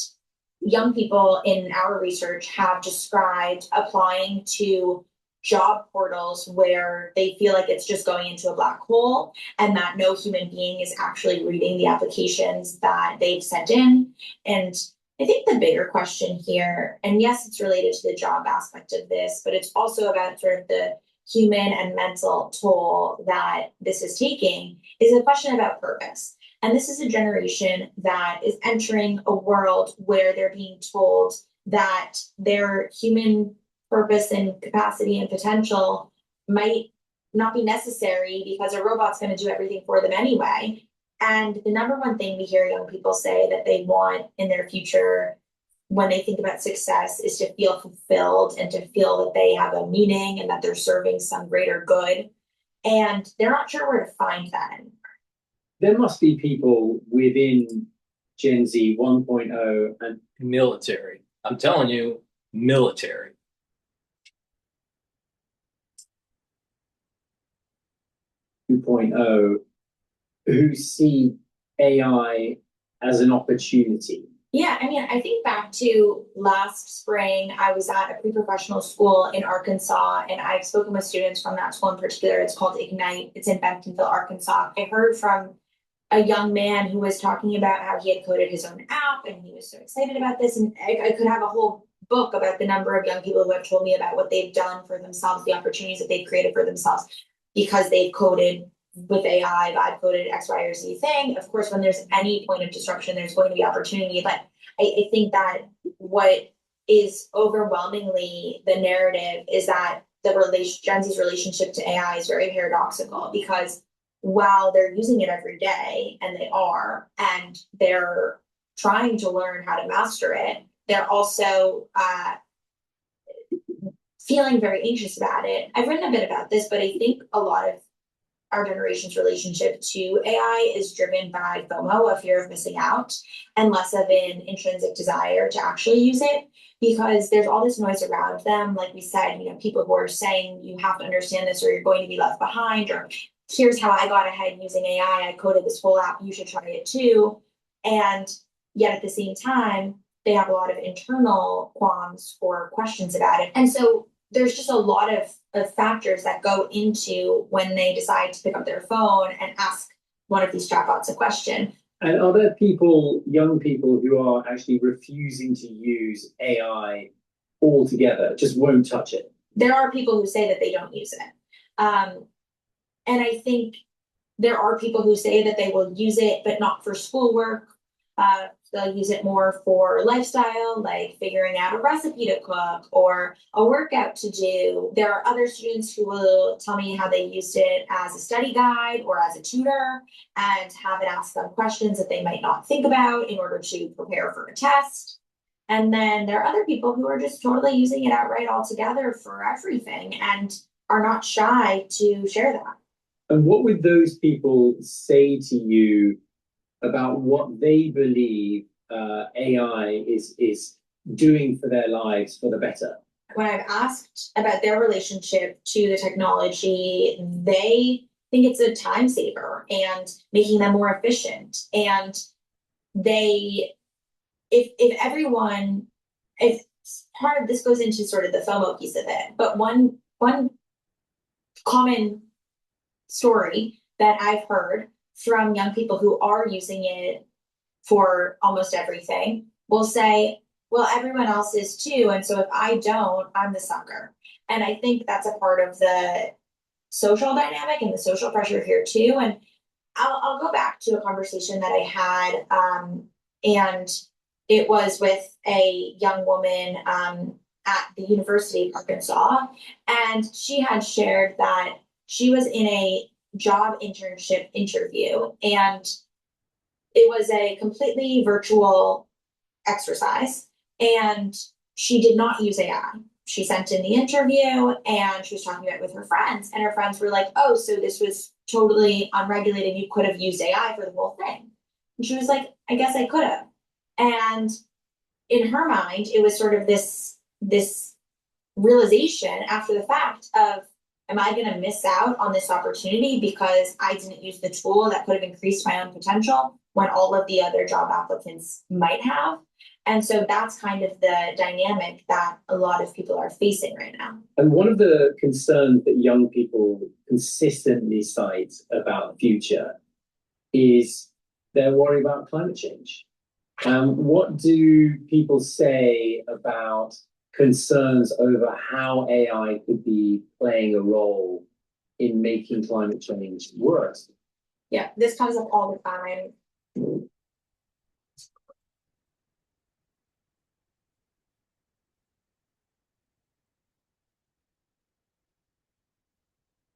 young people in our research have described applying to job portals where they feel like it's just going into a black hole and that no human being is actually reading the applications that they've sent in. And I think the bigger question here, and yes, it's related to the job aspect of this, but it's also about sort of the human and mental toll that this is taking, is a question about purpose. And this is a generation that is entering a world where they're being told that their human purpose and capacity and potential might not be necessary because a robot's going to do everything for them anyway. And the #1 thing we hear young people say that they want in their future when they think about success is to feel fulfilled and to feel that they have a meaning and that they're serving some greater good. And they're not sure where to find that anymore. There must be people within Gen Z 1.0 and military. I'm telling you, military. Who see AI as an opportunity. Yeah, I mean, I think back to last spring, I was at a pre-professional school in Arkansas, and I've spoken with students from that school in particular. It's called Ignite. It's in Bentonville, Arkansas. I heard from a young man who was talking about how he had coded his own app, and he was so excited about this. And I could have a whole book about the number of young people who have told me about what they've done for themselves, the opportunities that they've created for themselves because they've coded with AI, vibe coded X, Y, or Z thing. Of course, when there's any point of disruption, there's going to be opportunity. But I think that what is overwhelmingly the narrative is that Gen Z's relationship to AI is very paradoxical because while they're using it every day, and they are, and they're trying to learn how to master it, they're also feeling very anxious about it. I've written a bit about this, but I think a lot of our generation's relationship to AI is driven by FOMO, a fear of missing out, and less of an intrinsic desire to actually use it, because there's all this noise around them. Like we said, people who are saying you have to understand this or you're going to be left behind, or here's how I got ahead using AI. I coded this whole app. You should try it too. And yet at the same time, they have a lot of internal qualms or questions about it. And so there's just a lot of factors that go into when they decide to pick up their phone and ask one of these chatbots a question. And are there people, young people, who are actually refusing to use AI altogether, just won't touch it? There are people who say that they don't use it. And I think there are people who say that they will use it, but not for schoolwork. They'll use it more for lifestyle, like figuring out a recipe to cook or a workout to do. There are other students who will tell me how they used it as a study guide or as a tutor and have it ask them questions that they might not think about in order to prepare for a test. And then there are other people who are just totally using it outright altogether for everything and are not shy to share that. And what would those people say to you about what they believe AI is doing for their lives for the better? When I've asked about their relationship to the technology, they think it's a time saver and making them more efficient. And if part of this goes into sort of the FOMO piece of it, but one common story that I've heard from young people who are using it for almost everything will say, well, everyone else is too. And so if I don't, I'm the sucker. And I think that's a part of the social dynamic and the social pressure here too. And I'll go back to a conversation that I had, and it was with a young woman at the University of Arkansas. And she had shared that she was in a job internship interview, and it was a completely virtual exercise, and she did not use AI. She sent in the interview and she was talking about it with her friends, and her friends were like, oh, so this was totally unregulated. You could have used AI for the whole thing. And she was like, I guess I could have. And in her mind, it was sort of this realization after the fact of, am I going to miss out on this opportunity because I didn't use the tool that could have increased my own potential when all of the other job applicants might have? And so that's kind of the dynamic that a lot of people are facing right now. And one of the concerns that young people consistently cite about the future is they're worried about climate change. What do people say about concerns over how AI could be playing a role in making climate change worse? Yeah, this comes up all the time.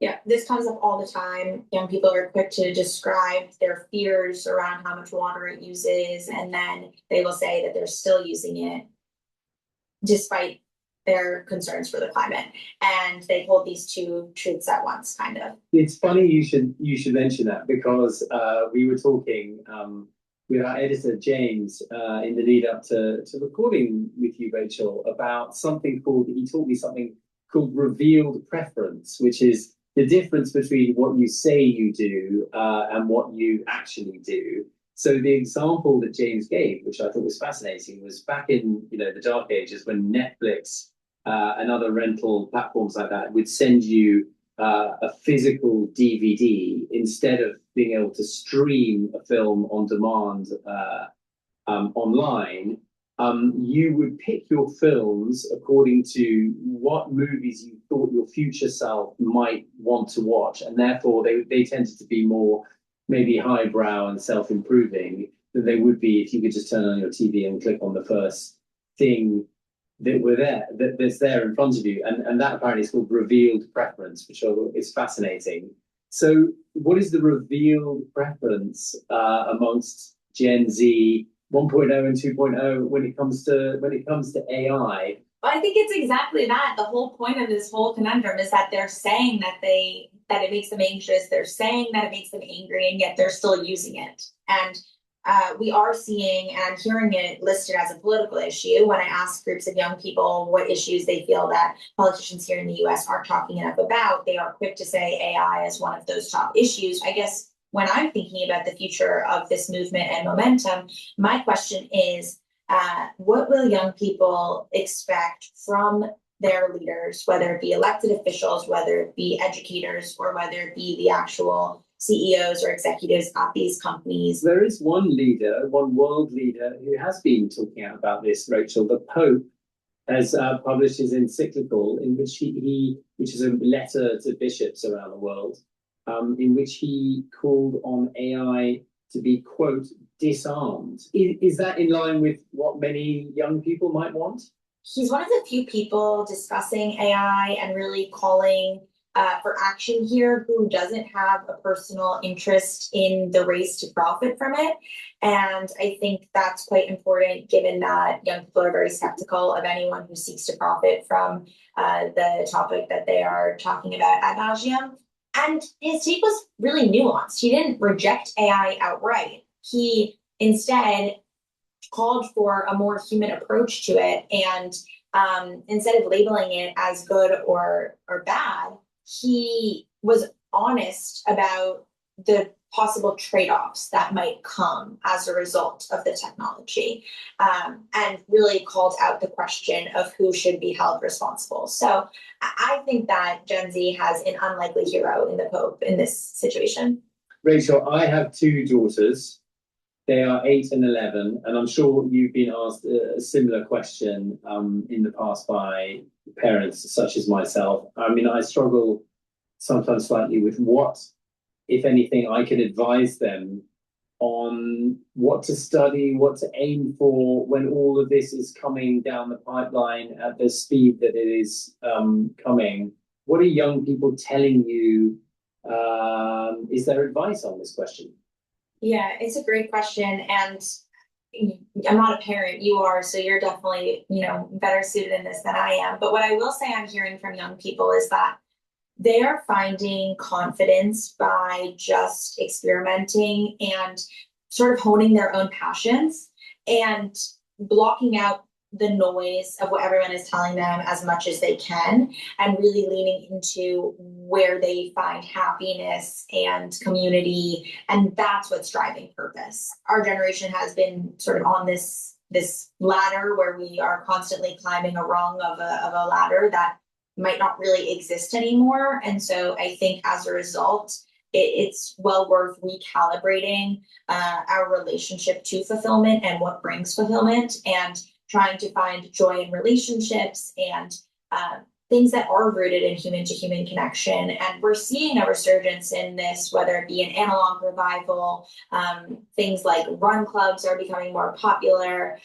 Yeah, this comes up all the time. Young people are quick to describe their fears around how much water it uses, and then they will say that they're still using it despite their concerns for the climate. And they hold these two truths at once, kind of. It's funny you should mention that, because we were talking with our editor James in the lead up to recording with you, Rachel, about something called, he taught me something called revealed preference, which is the difference between what you say you do and what you actually do. So the example that James gave, which I thought was fascinating, was back in the dark ages when Netflix and other rental platforms like that would send you a physical DVD instead of being able to stream a film on demand online. You would pick your films according to what movies you thought your future self might want to watch, and therefore they tended to be more maybe highbrow and self-improving than they would be if you could just turn on your TV and click on the first thing that's there in front of you. And that apparently is called revealed preference, which is fascinating. So what is the revealed preference amongst Gen Z 1.0 and 2.0 when it comes to AI? Well, I think it's exactly that. The whole point of this whole conundrum is that they're saying that they that it makes them anxious. They're saying that it makes them angry, and yet they're still using it. And we are seeing, and I'm hearing it listed as a political issue when I ask groups of young people what issues they feel that politicians here in the US aren't talking enough about. They are quick to say AI is one of those top issues. I guess when I'm thinking about the future of this movement and momentum, my question is, what will young people expect from their leaders, whether it be elected officials, whether it be educators, or whether it be the actual CEOs or executives at these companies? There is one leader, one world leader, who has been talking out about this, Rachel. The Pope has published his encyclical in which which is a letter to bishops around the world, in which he called on AI to be, quote, disarmed. Is that in line with what many young people might want? He's one of the few people discussing AI and really calling for action here who doesn't have a personal interest in the race to profit from it. And I think that's quite important given that young people are very skeptical of anyone who seeks to profit from the topic that they are talking about ad nauseum. And his take was really nuanced. He didn't reject AI outright. He instead called for a more human approach to it. And instead of labeling it as good or bad, he was honest about the possible trade-offs that might come as a result of the technology, and really called out the question of who should be held responsible. So I think that Gen Z has an unlikely hero in the Pope in this situation. Rachel, I have two daughters. They are 8 and 11, and I'm sure you've been asked a similar question in the past by parents such as myself. I mean, I struggle sometimes slightly with what, if anything, I can advise them on what to study, what to aim for when all of this is coming down the pipeline at the speed that it is coming. What are young people telling you? Is there advice on this question? Yeah, it's a great question. And I'm not a parent, you are, so you're definitely, better suited in this than I am. But what I will say I'm hearing from young people is that they are finding confidence by just experimenting and sort of honing their own passions and blocking out the noise of what everyone is telling them as much as they can, and really leaning into where they find happiness and community. And that's what's driving purpose. Our generation has been sort of on this ladder where we are constantly climbing a rung of a ladder that might not really exist anymore. And so I think as a result, it's well worth recalibrating our relationship to fulfillment and what brings fulfillment, and trying to find joy in relationships and things that are rooted in human to human connection. And we're seeing a resurgence in this, whether it be an analog revival, things like run clubs are becoming more popular,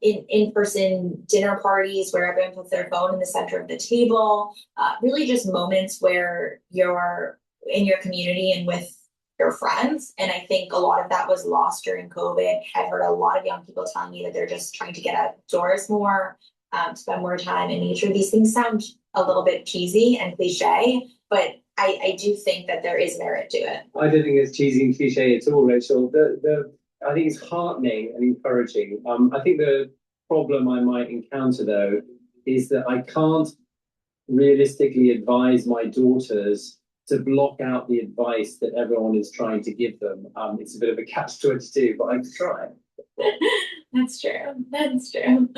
in-person dinner parties where everyone puts their phone in the center of the table, really just moments where you're in your community and with your friends. And I think a lot of that was lost during COVID. I've heard a lot of young people telling me that they're just trying to get outdoors more, spend more time in nature. These things sound a little bit cheesy and cliche, but I do think that there is merit to it. I don't think it's cheesy and cliche at all, Rachel. I think it's heartening and encouraging. I think the problem I might encounter, though, is that I can't realistically advise my daughters to block out the advice that everyone is trying to give them. It's a bit of a catch-22, but I can try. That's true. That's true.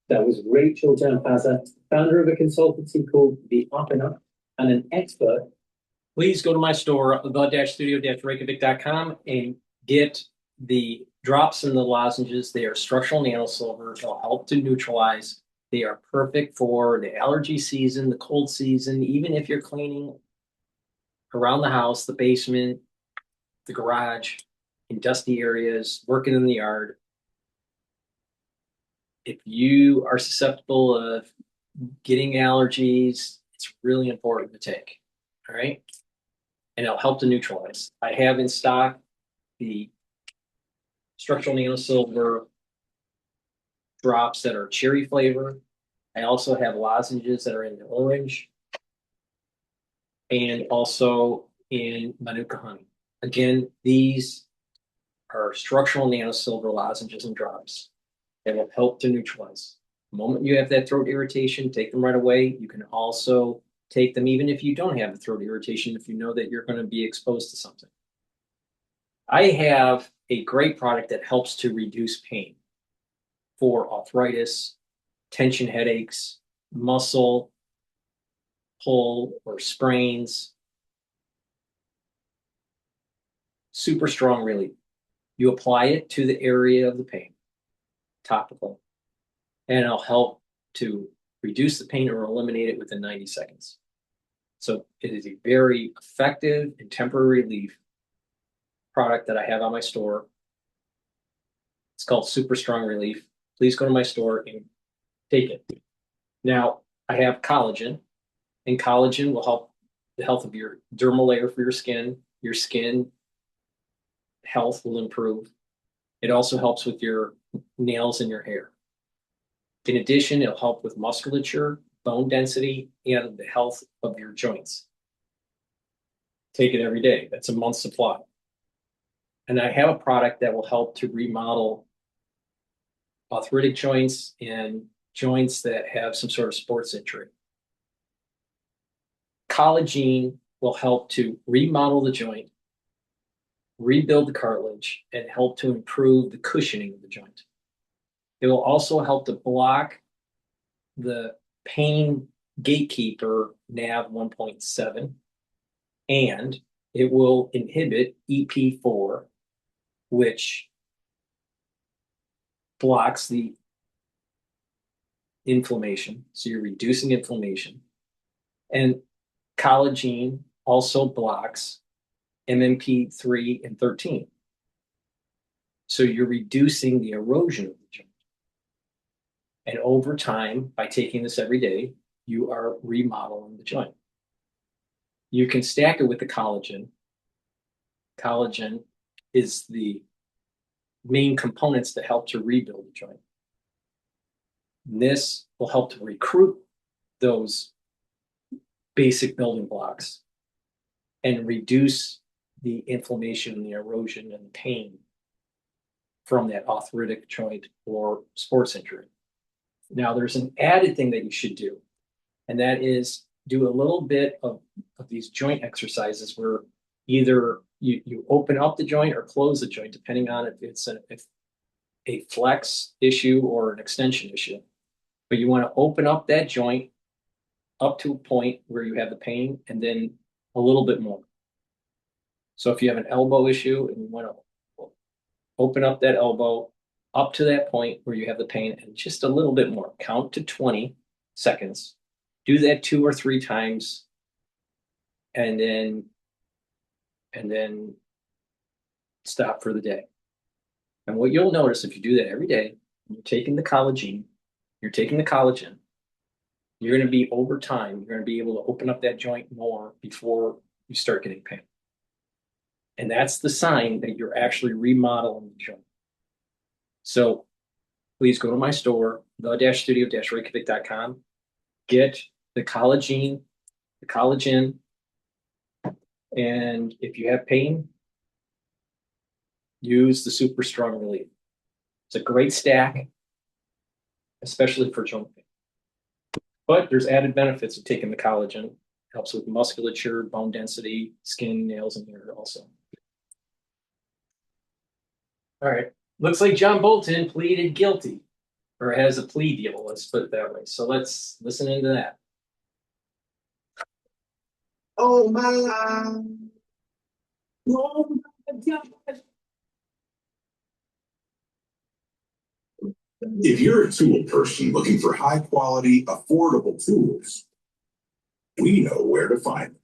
That was Rachel Jampasa, founder of a consultancy called The Up and Up, and an expert. Please go to my store, the-studio-reykjavik.com, and get the drops and the lozenges. They are structural nanosilver. They'll help to neutralize. They are perfect for the allergy season, the cold season, even if you're cleaning around the house, the basement, the garage, in dusty areas, working in the yard. If you are susceptible of getting allergies, it's really important to take, all right? And it'll help to neutralize. I have in stock the structural nanosilver drops that are cherry flavor. I also have lozenges that are in the orange. and also in Manuka honey. Again, these are structural nanosilver lozenges and drops that will help to neutralize. The moment you have that throat irritation, take them right away. You can also take them even if you don't have the throat irritation, if you know that you're going to be exposed to something. I have a great product that helps to reduce pain for arthritis, tension headaches, muscle pull or sprains. Super strong relief. You apply it to the area of the pain, topical, and it'll help to reduce the pain or eliminate it within 90 seconds. So it is a very effective and temporary relief product that I have on my store. It's called Super Strong Relief. Please go to my store and take it. Now, I have collagen, and collagen will help the health of your dermal layer for your skin. Your skin health will improve. It also helps with your nails and your hair. In addition, it'll help with musculature, bone density, and the health of your joints. Take it every day. That's a month's supply. And I have a product that will help to remodel arthritic joints and joints that have some sort of sports injury. Collagen will help to remodel the joint, rebuild the cartilage, and help to improve the cushioning of the joint. It will also help to block the pain gatekeeper NAV 1.7, and it will inhibit EP4, which blocks the inflammation. So you're reducing inflammation. And collagen also blocks MMP3 and 13. So you're reducing the erosion of the joint. And over time, by taking this every day, you are remodeling the joint. You can stack it with the collagen. Collagen is the main components that help to rebuild the joint. And this will help to recruit those basic building blocks and reduce the inflammation and the erosion and the pain from that arthritic joint or sports injury. Now, there's an added thing that you should do, and that is do a little bit of these joint exercises where either you open up the joint or close the joint, depending on if it's a flex issue or an extension issue. But you want to open up that joint up to a point where you have the pain and then a little bit more. So if you have an elbow issue and you want to open up that elbow up to that point where you have the pain and just a little bit more, count to 20 seconds. Do that 2 or 3 times, and then stop for the day. And what you'll notice if you do that every day, you're taking the collagen, you're going to be over time, you're going to be able to open up that joint more before you start getting pain. And that's the sign that you're actually remodeling the joint. So please go to my store, the-studio-reykjavik.com, get the collagen, and if you have pain, use the Super Strong Relief. It's a great stack, especially for joint pain. But there's added benefits of taking the collagen. It helps with musculature, bone density, skin, nails, and hair also. All right. Looks like John Bolton pleaded guilty, or has a plea deal, let's put it that way. So let's listen into that. Oh my God. Oh my God. If you're a tool person looking for high quality, affordable tools, we know where to find them.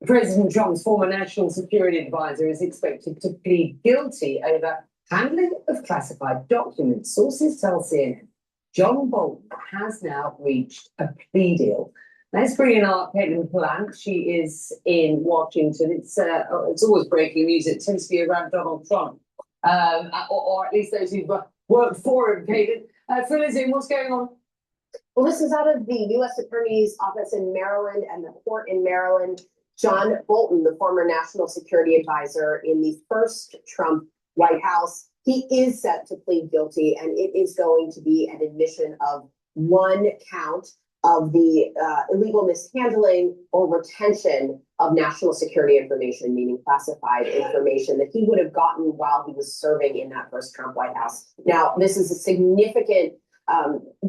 President Trump's former national security advisor is expected to plead guilty over handling of classified documents. Sources tell CNN John Bolton has now reached a plea deal. Let's bring in our Caitlin Plank. She is in Washington. It's always breaking news. It tends to be around Donald Trump, or at least those who've worked for him. Caitlin, fill us in. What's going on? Well, this is out of the U.S. Attorney's Office in Maryland and the court in Maryland. John Bolton, the former national security advisor in the first Trump White House, he is set to plead guilty, and it is going to be an admission of one count of the illegal mishandling or retention of national security information, meaning classified information that he would have gotten while he was serving in that first Trump White House. Now, this is a significant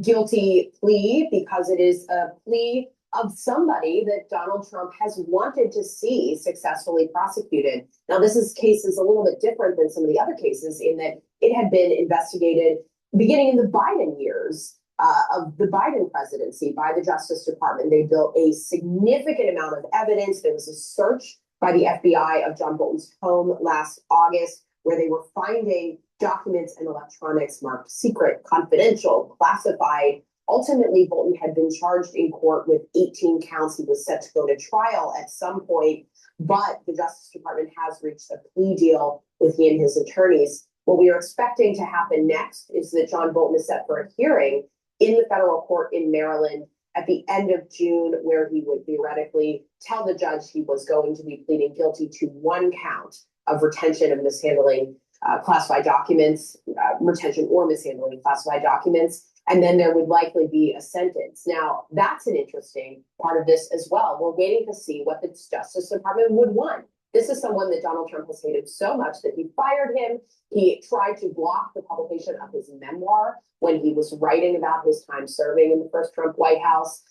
guilty plea because it is a plea of somebody that Donald Trump has wanted to see successfully prosecuted. Now, case is a little bit different than some of the other cases in that it had been investigated beginning in the Biden years of the Biden presidency by the Justice Department. They built a significant amount of evidence. There was a search by the FBI of John Bolton's home last August where they were finding documents and electronics marked secret, confidential, classified. Ultimately, Bolton had been charged in court with 18 counts. He was set to go to trial at some point, but the Justice Department has reached a plea deal with he and his attorneys. What we are expecting to happen next is that John Bolton is set for a hearing in the federal court in Maryland at the end of June, where he would theoretically tell the judge he was going to be pleading guilty to one count of retention of mishandling classified documents, retention or mishandling classified documents, and then there would likely be a sentence. Now, that's an interesting part of this as well. We're waiting to see what the Justice Department would want. This is someone that Donald Trump has hated so much that he fired him. He tried to block the publication of his memoir when he was writing about his time serving in the first Trump White House.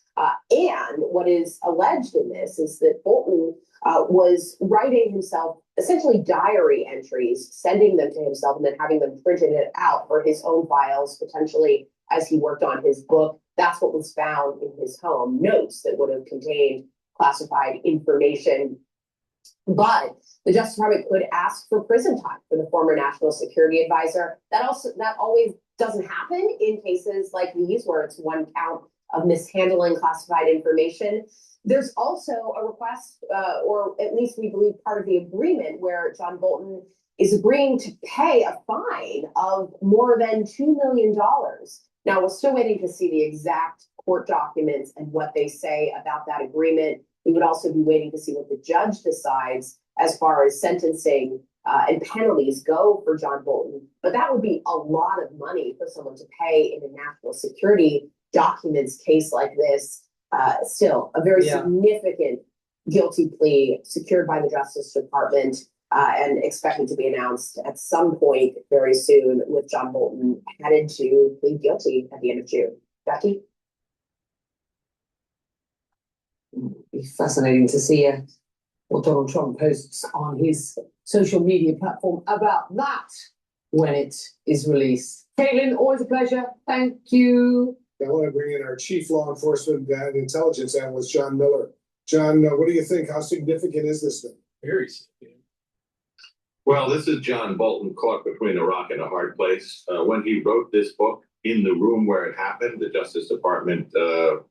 And what is alleged in this is that Bolton was writing himself essentially diary entries, sending them to himself and then having them printed it out for his own files, potentially as he worked on his book. That's what was found in his home, notes that would have contained classified information. But the Justice Department could ask for prison time for the former national security advisor. That always doesn't happen in cases like these where it's one count of mishandling classified information. There's also a request, or at least we believe part of the agreement, where John Bolton is agreeing to pay a fine of more than $2 million. Now, we're still waiting to see the exact court documents and what they say about that agreement. We would also be waiting to see what the judge decides as far as sentencing and penalties go for John Bolton. But that would be a lot of money for someone to pay in a national security documents case like this. Still, a very significant guilty plea secured by the Justice Department and expected to be announced at some point very soon, with John Bolton headed to plead guilty at the end of June. Becky? It's fascinating to see what Donald Trump posts on his social media platform about that when it is released. Caitlin, always a pleasure. Thank you. I want to bring in our chief law enforcement and intelligence analyst, John Miller. John, what do you think? How significant is this thing? Very significant. Well, this is John Bolton caught between a rock and a hard place. When he wrote this book, in the room where it happened, the Justice Department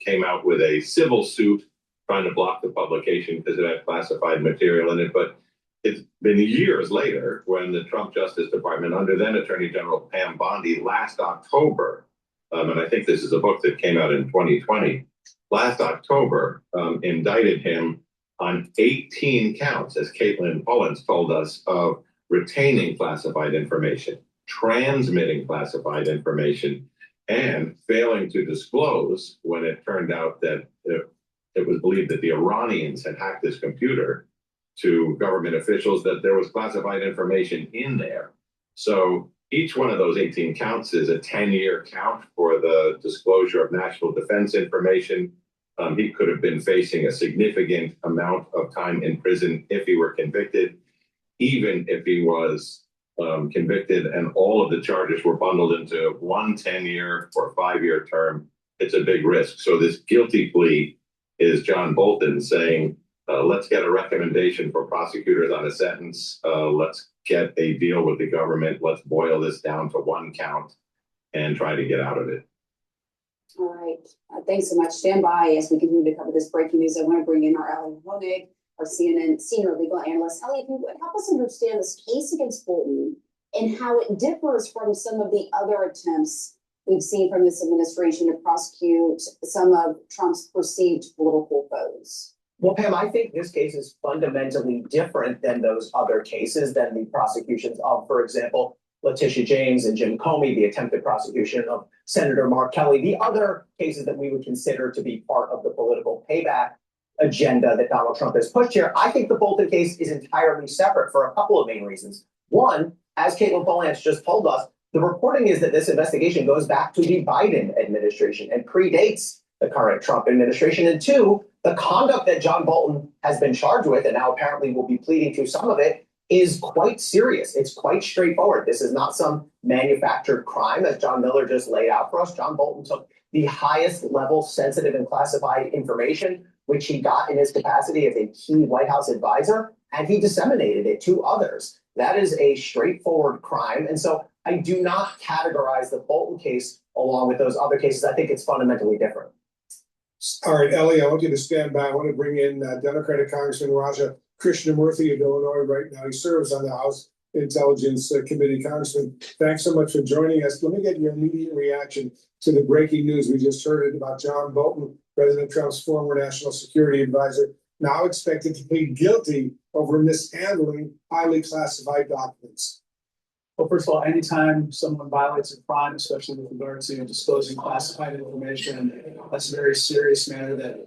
came out with a civil suit trying to block the publication because it had classified material in it. But it's been years later when the Trump Justice Department, under then Attorney General Pam Bondi, last October, and I think this is a book that came out in 2020, last October, indicted him on 18 counts, as Caitlin Pullins told us, of retaining classified information, transmitting classified information, and failing to disclose when it turned out that it was believed that the Iranians had hacked his computer to government officials, that there was classified information in there. So each one of those 18 counts is a 10-year count for the disclosure of national defense information. He could have been facing a significant amount of time in prison if he were convicted, even if he was convicted and all of the charges were bundled into one 10-year or 5-year term. It's a big risk. So this guilty plea is John Bolton saying, let's get a recommendation for prosecutors on a sentence. Let's get a deal with the government. Let's boil this down to one count and try to get out of it. All right. Thanks so much. Stand by as we continue to cover this breaking news. I want to bring in our Ellie Honig, our CNN senior legal analyst. Ellie, if you would help us understand this case against Bolton and how it differs from some of the other attempts we've seen from this administration to prosecute some of Trump's perceived political foes? Well, Pam, I think this case is fundamentally different than those other cases, than the prosecutions of, for example, Letitia James and Jim Comey, the attempted prosecution of Senator Mark Kelly, the other cases that we would consider to be part of the political payback agenda that Donald Trump has pushed here. I think the Bolton case is entirely separate for a couple of main reasons. One, as Caitlin Polance just told us, the reporting is that this investigation goes back to the Biden administration and predates the current Trump administration. And two, the conduct that John Bolton has been charged with, and now apparently will be pleading to some of it, is quite serious. It's quite straightforward. This is not some manufactured crime, as John Miller just laid out for us. John Bolton took the highest level sensitive and classified information, which he got in his capacity as a key White House advisor, and he disseminated it to others. That is a straightforward crime. And so I do not categorize the Bolton case along with those other cases. I think it's fundamentally different. All right, Ellie, I want you to stand by. I want to bring in Democratic Congressman Raja Krishnamurthy of Illinois right now. He serves on the House Intelligence Committee. Congressman, thanks so much for joining us. Let me get your immediate reaction to the breaking news we just heard about John Bolton, President Trump's former national security advisor, now expected to plead guilty over mishandling highly classified documents. Well, first of all, anytime someone violates a crime, especially with regard to disclosing classified information, that's a very serious matter that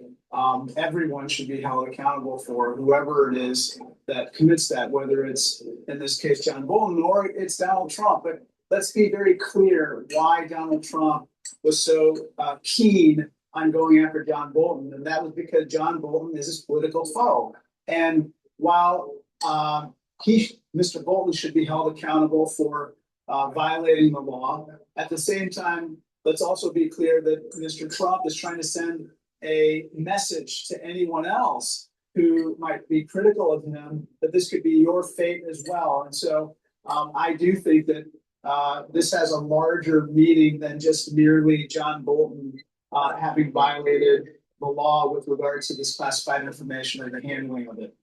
everyone should be held accountable for, whoever it is that commits that, whether it's, in this case, John Bolton or it's Donald Trump. But let's be very clear why Donald Trump was so keen on going after John Bolton. And that was because John Bolton is his political foe. And while Mr. Bolton should be held accountable for violating the law, at the same time, let's also be clear that Mr. Trump is trying to send a message to anyone else who might be critical of him that this could be your fate as well. And so I do think that this has a larger meaning than just merely John Bolton having violated the law with regards to this classified information or the handling of it.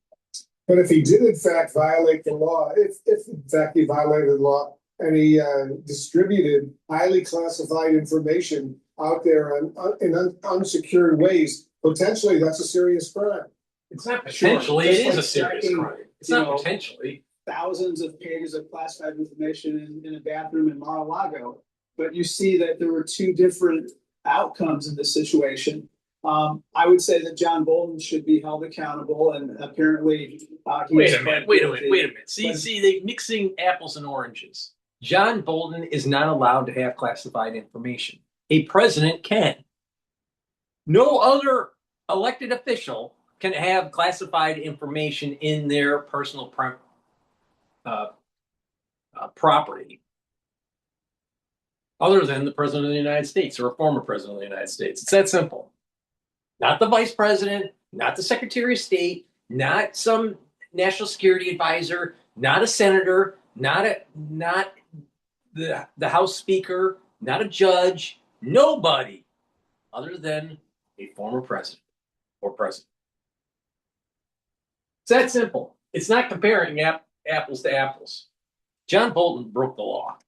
But if he did in fact violate the law, if in fact he violated the law and he distributed highly classified information out there in unsecured ways, potentially that's a serious crime. It's not potentially, it is a serious crime. It's not potentially. Thousands of pages of classified information in a bathroom in Mar-a-Lago. But you see that there were two different outcomes in this situation. I would say that John Bolton should be held accountable, and apparently wait a minute. See, they're mixing apples and oranges. John Bolton is not allowed to have classified information. A president can. No other elected official can have classified information in their personal property, other than the president of the United States or a former president of the United States. It's that simple. Not the vice president, not the secretary of state, not some national security advisor, not a senator, not the House Speaker, not a judge, nobody other than a former president or president. It's that simple. It's not comparing apples to apples. John Bolton broke the law.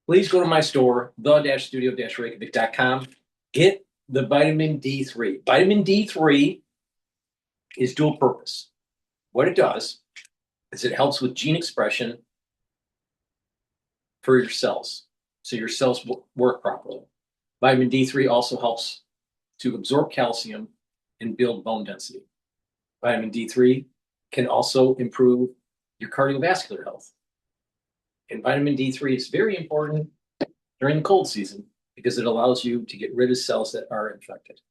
Please go to my store, the-studio-reykjavik.com. Get the vitamin D3. Vitamin D3 is dual purpose. What it does is it helps with gene expression for your cells, so your cells work properly. Vitamin D3 also helps to absorb calcium and build bone density. Vitamin D3 can also improve your cardiovascular health. And vitamin D3 is very important during the cold season because it allows you to get rid of cells that are infected.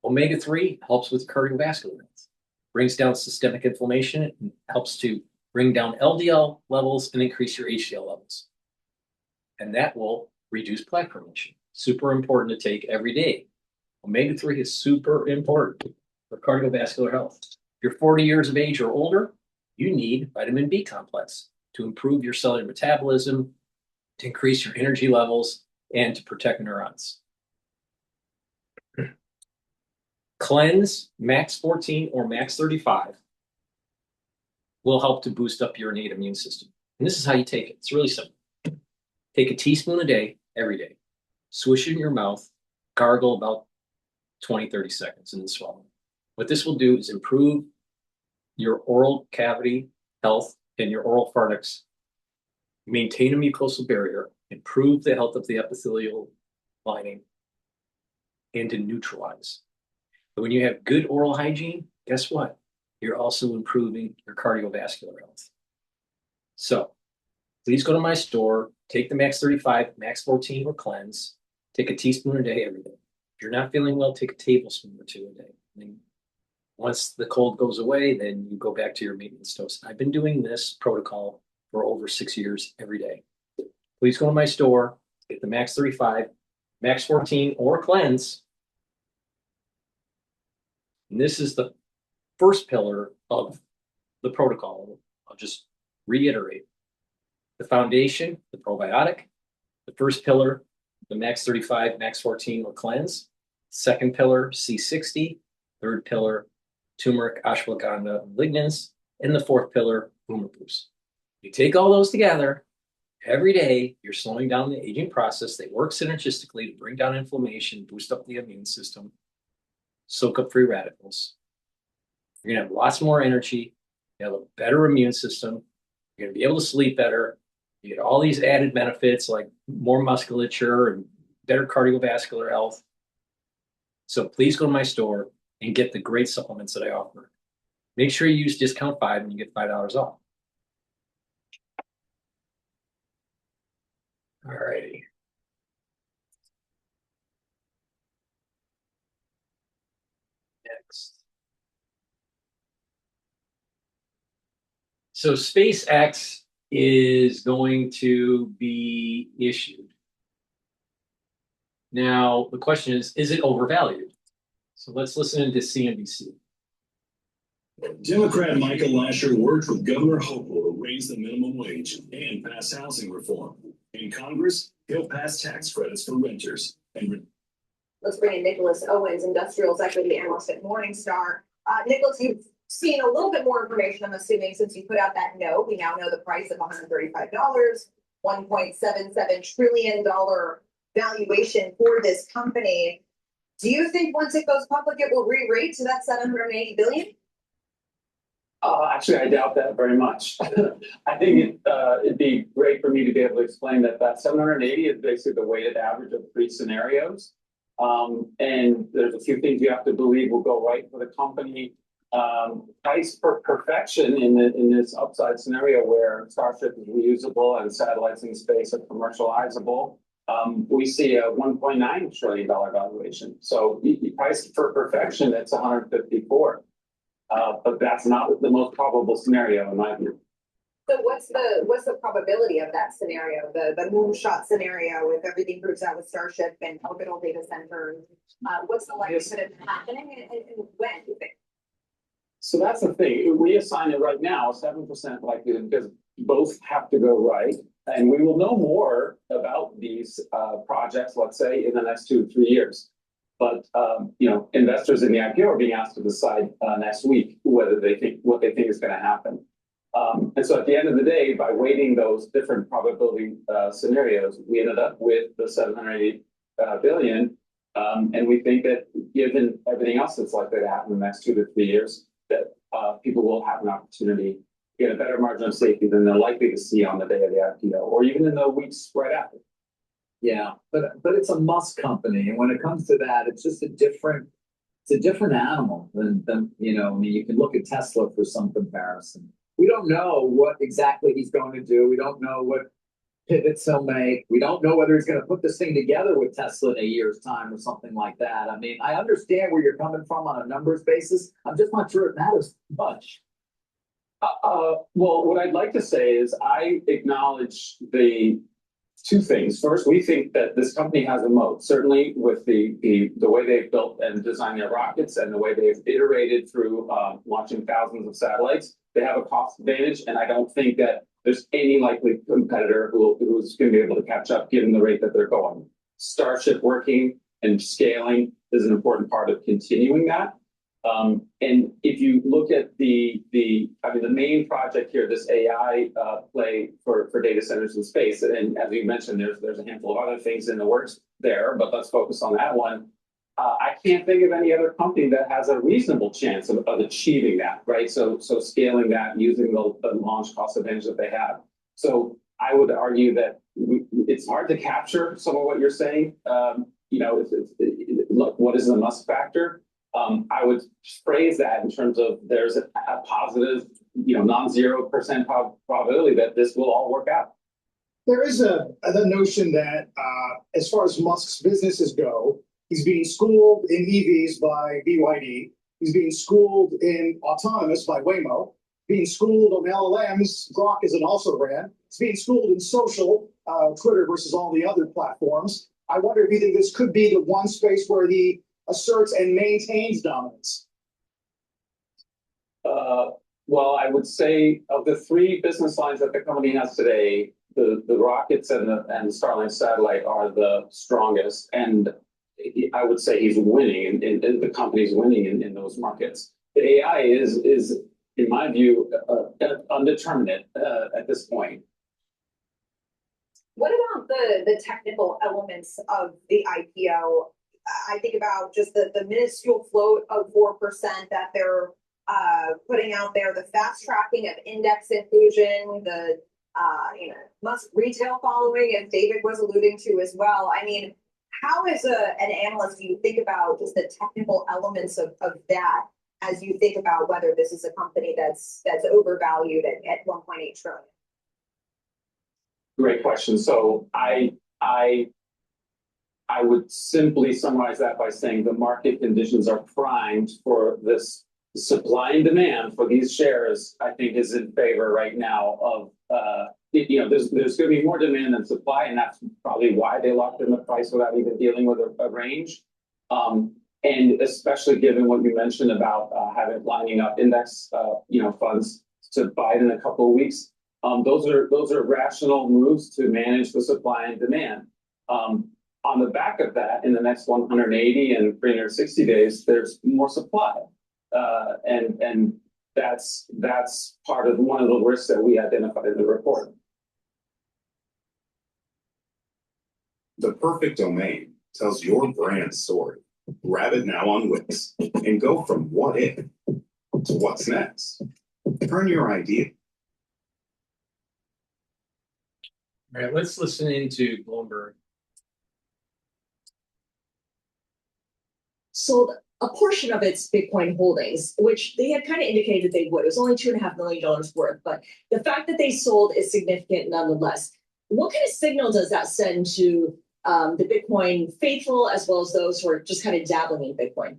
Omega-3 helps with cardiovascular health, brings down systemic inflammation, and helps to bring down LDL levels and increase your HDL levels. And that will reduce plaque formation. Super important to take every day. Omega-3 is super important for cardiovascular health. If you're 40 years of age or older, you need vitamin B complex to improve your cellular metabolism, to increase your energy levels, and to protect neurons. Cleanse Max 14 or Max 35 will help to boost up your innate immune system. And this is how you take it. It's really simple. Take a teaspoon a day, every day. swish it in your mouth, gargle about 20-30 seconds, and then swallow. What this will do is improve your oral cavity health and your oral pharynx, maintain a mucosal barrier, improve the health of the epithelial lining, and to neutralize. But when you have good oral hygiene, guess what? You're also improving your cardiovascular health. So please go to my store, take the Max 35, Max 14, or Cleanse. Take a teaspoon a day every day. If you're not feeling well, take a tablespoon or two a day. And once the cold goes away, then you go back to your maintenance dose. I've been doing this protocol for over 6 years every day. Please go to my store, get the Max 35, Max 14, or Cleanse. And this is the first pillar of the protocol. I'll just reiterate. The foundation, the probiotic. The first pillar, the Max 35, Max 14, or Cleanse. Second pillar, C60. Third pillar, turmeric, ashwagandha, and lignans. And the fourth pillar, Boomer Boost. You take all those together, every day, you're slowing down the aging process. They work synergistically to bring down inflammation, boost up the immune system, soak up free radicals. You're going to have lots more energy. You have a better immune system. You're going to be able to sleep better. You get all these added benefits like more musculature and better cardiovascular health. So please go to my store and get the great supplements that I offer. Make sure you use discount 5 and you get $5 off. All righty. Next. So SpaceX is going to be issued. Now, the question is it overvalued? So let's listen to CNBC. Democrat Michael Lasher worked with Governor Hochul to raise the minimum wage and pass housing reform. In Congress, he'll pass tax credits for renters. Let's bring in Nicholas Owens, industrials equity analyst at Morningstar. Nicholas, you've seen a little bit more information, I'm assuming, since you put out that note. We now know the price of $135, $1.77 trillion valuation for this company. Do you think once it goes public, it will re-rate to that $780 billion? Actually, I doubt that very much. I think it'd be great for me to be able to explain that 780 is basically the weighted average of 3 scenarios. And there's a few things you have to believe will go right for the company. Price for perfection in this upside scenario where Starship is reusable and satellites in space are commercializable. We see a $1.9 trillion valuation. So price for perfection, that's 154. But that's not the most probable scenario in my view. So what's the probability of that scenario, the moonshot scenario, if everything proves out with Starship and orbital data centers? What's the likelihood of it happening and when do you think? So that's the thing. We assign it right now 7% likelihood because both have to go right. And we will know more about these projects, let's say, in the next 2 to 3 years. But investors in the IPO are being asked to decide next week whether they think what they think is going to happen. And so at the end of the day, by weighting those different probability scenarios, we ended up with the $780 billion. And we think that given everything else that's likely to happen in the next 2 to 3 years, that people will have an opportunity to get a better margin of safety than they're likely to see on the day of the IPO or even in the weeks right after. Yeah, but it's a must company, and when it comes to that, it's just a different animal than I mean, you can look at Tesla for some comparison. We don't know what exactly he's going to do. We don't know what pivots he'll make. We don't know whether he's going to put this thing together with Tesla in a year's time or something like that. I mean, I understand where you're coming from on a numbers basis. I'm just not sure it matters much. Well, what I'd like to say is I acknowledge the 2 things. First, we think that this company has a moat, certainly with the way they've built and designed their rockets and the way they've iterated through launching thousands of satellites. They have a cost advantage, and I don't think that there's any likely competitor who's going to be able to catch up given the rate that they're going. Starship working and scaling is an important part of continuing that. And if you look at the main project here, this AI play for data centers in space, and as you mentioned, there's a handful of other things in the works there, but let's focus on that one. I can't think of any other company that has a reasonable chance of achieving that, right? So scaling that using the launch cost advantage that they have. So I would argue that it's hard to capture some of what you're saying. Look, what is the must factor? I would phrase that in terms of there's a positive, non-0% probability that this will all work out. There is the notion that as far as Musk's businesses go, he's being schooled in EVs by BYD. He's being schooled in autonomous by Waymo. Being schooled on LLMs, Grok is an also ran. It's being schooled in social, Twitter versus all the other platforms. I wonder if you think this could be the one space where he asserts and maintains dominance. Well, I would say of the three business lines that the company has today, the rockets and the Starlink satellite are the strongest, and I would say he's winning, and the company's winning in those markets. The AI is in my view, undeterminate at this point. What about the technical elements of the IPO? I think about just the minuscule float of 4% that they're putting out there, the fast tracking of index inclusion, the Musk retail following, as David was alluding to as well. I mean, how as an analyst do you think about just the technical elements of that as you think about whether this is a company that's overvalued at 1.8 trillion? Great question. So I would simply summarize that by saying the market conditions are primed for this supply and demand for these shares. I think is in favor right now of there's going to be more demand than supply, and that's probably why they locked in the price without even dealing with a range. And especially given what you mentioned about lining up index funds to buy it in a couple of weeks. Those are rational moves to manage the supply and demand. On the back of that, in the next 180 and 360 days, there's more supply, and that's part of one of the risks that we identified in the report. The perfect domain tells your brand story. Grab it now on Wix and go from what if to what's next. Turn your idea. All right, let's listen into Bloomberg. Sold a portion of its Bitcoin holdings, which they had kind of indicated they would. It was only $2.5 million worth, but the fact that they sold is significant nonetheless. What kind of signal does that send to the Bitcoin faithful as well as those who are just kind of dabbling in Bitcoin?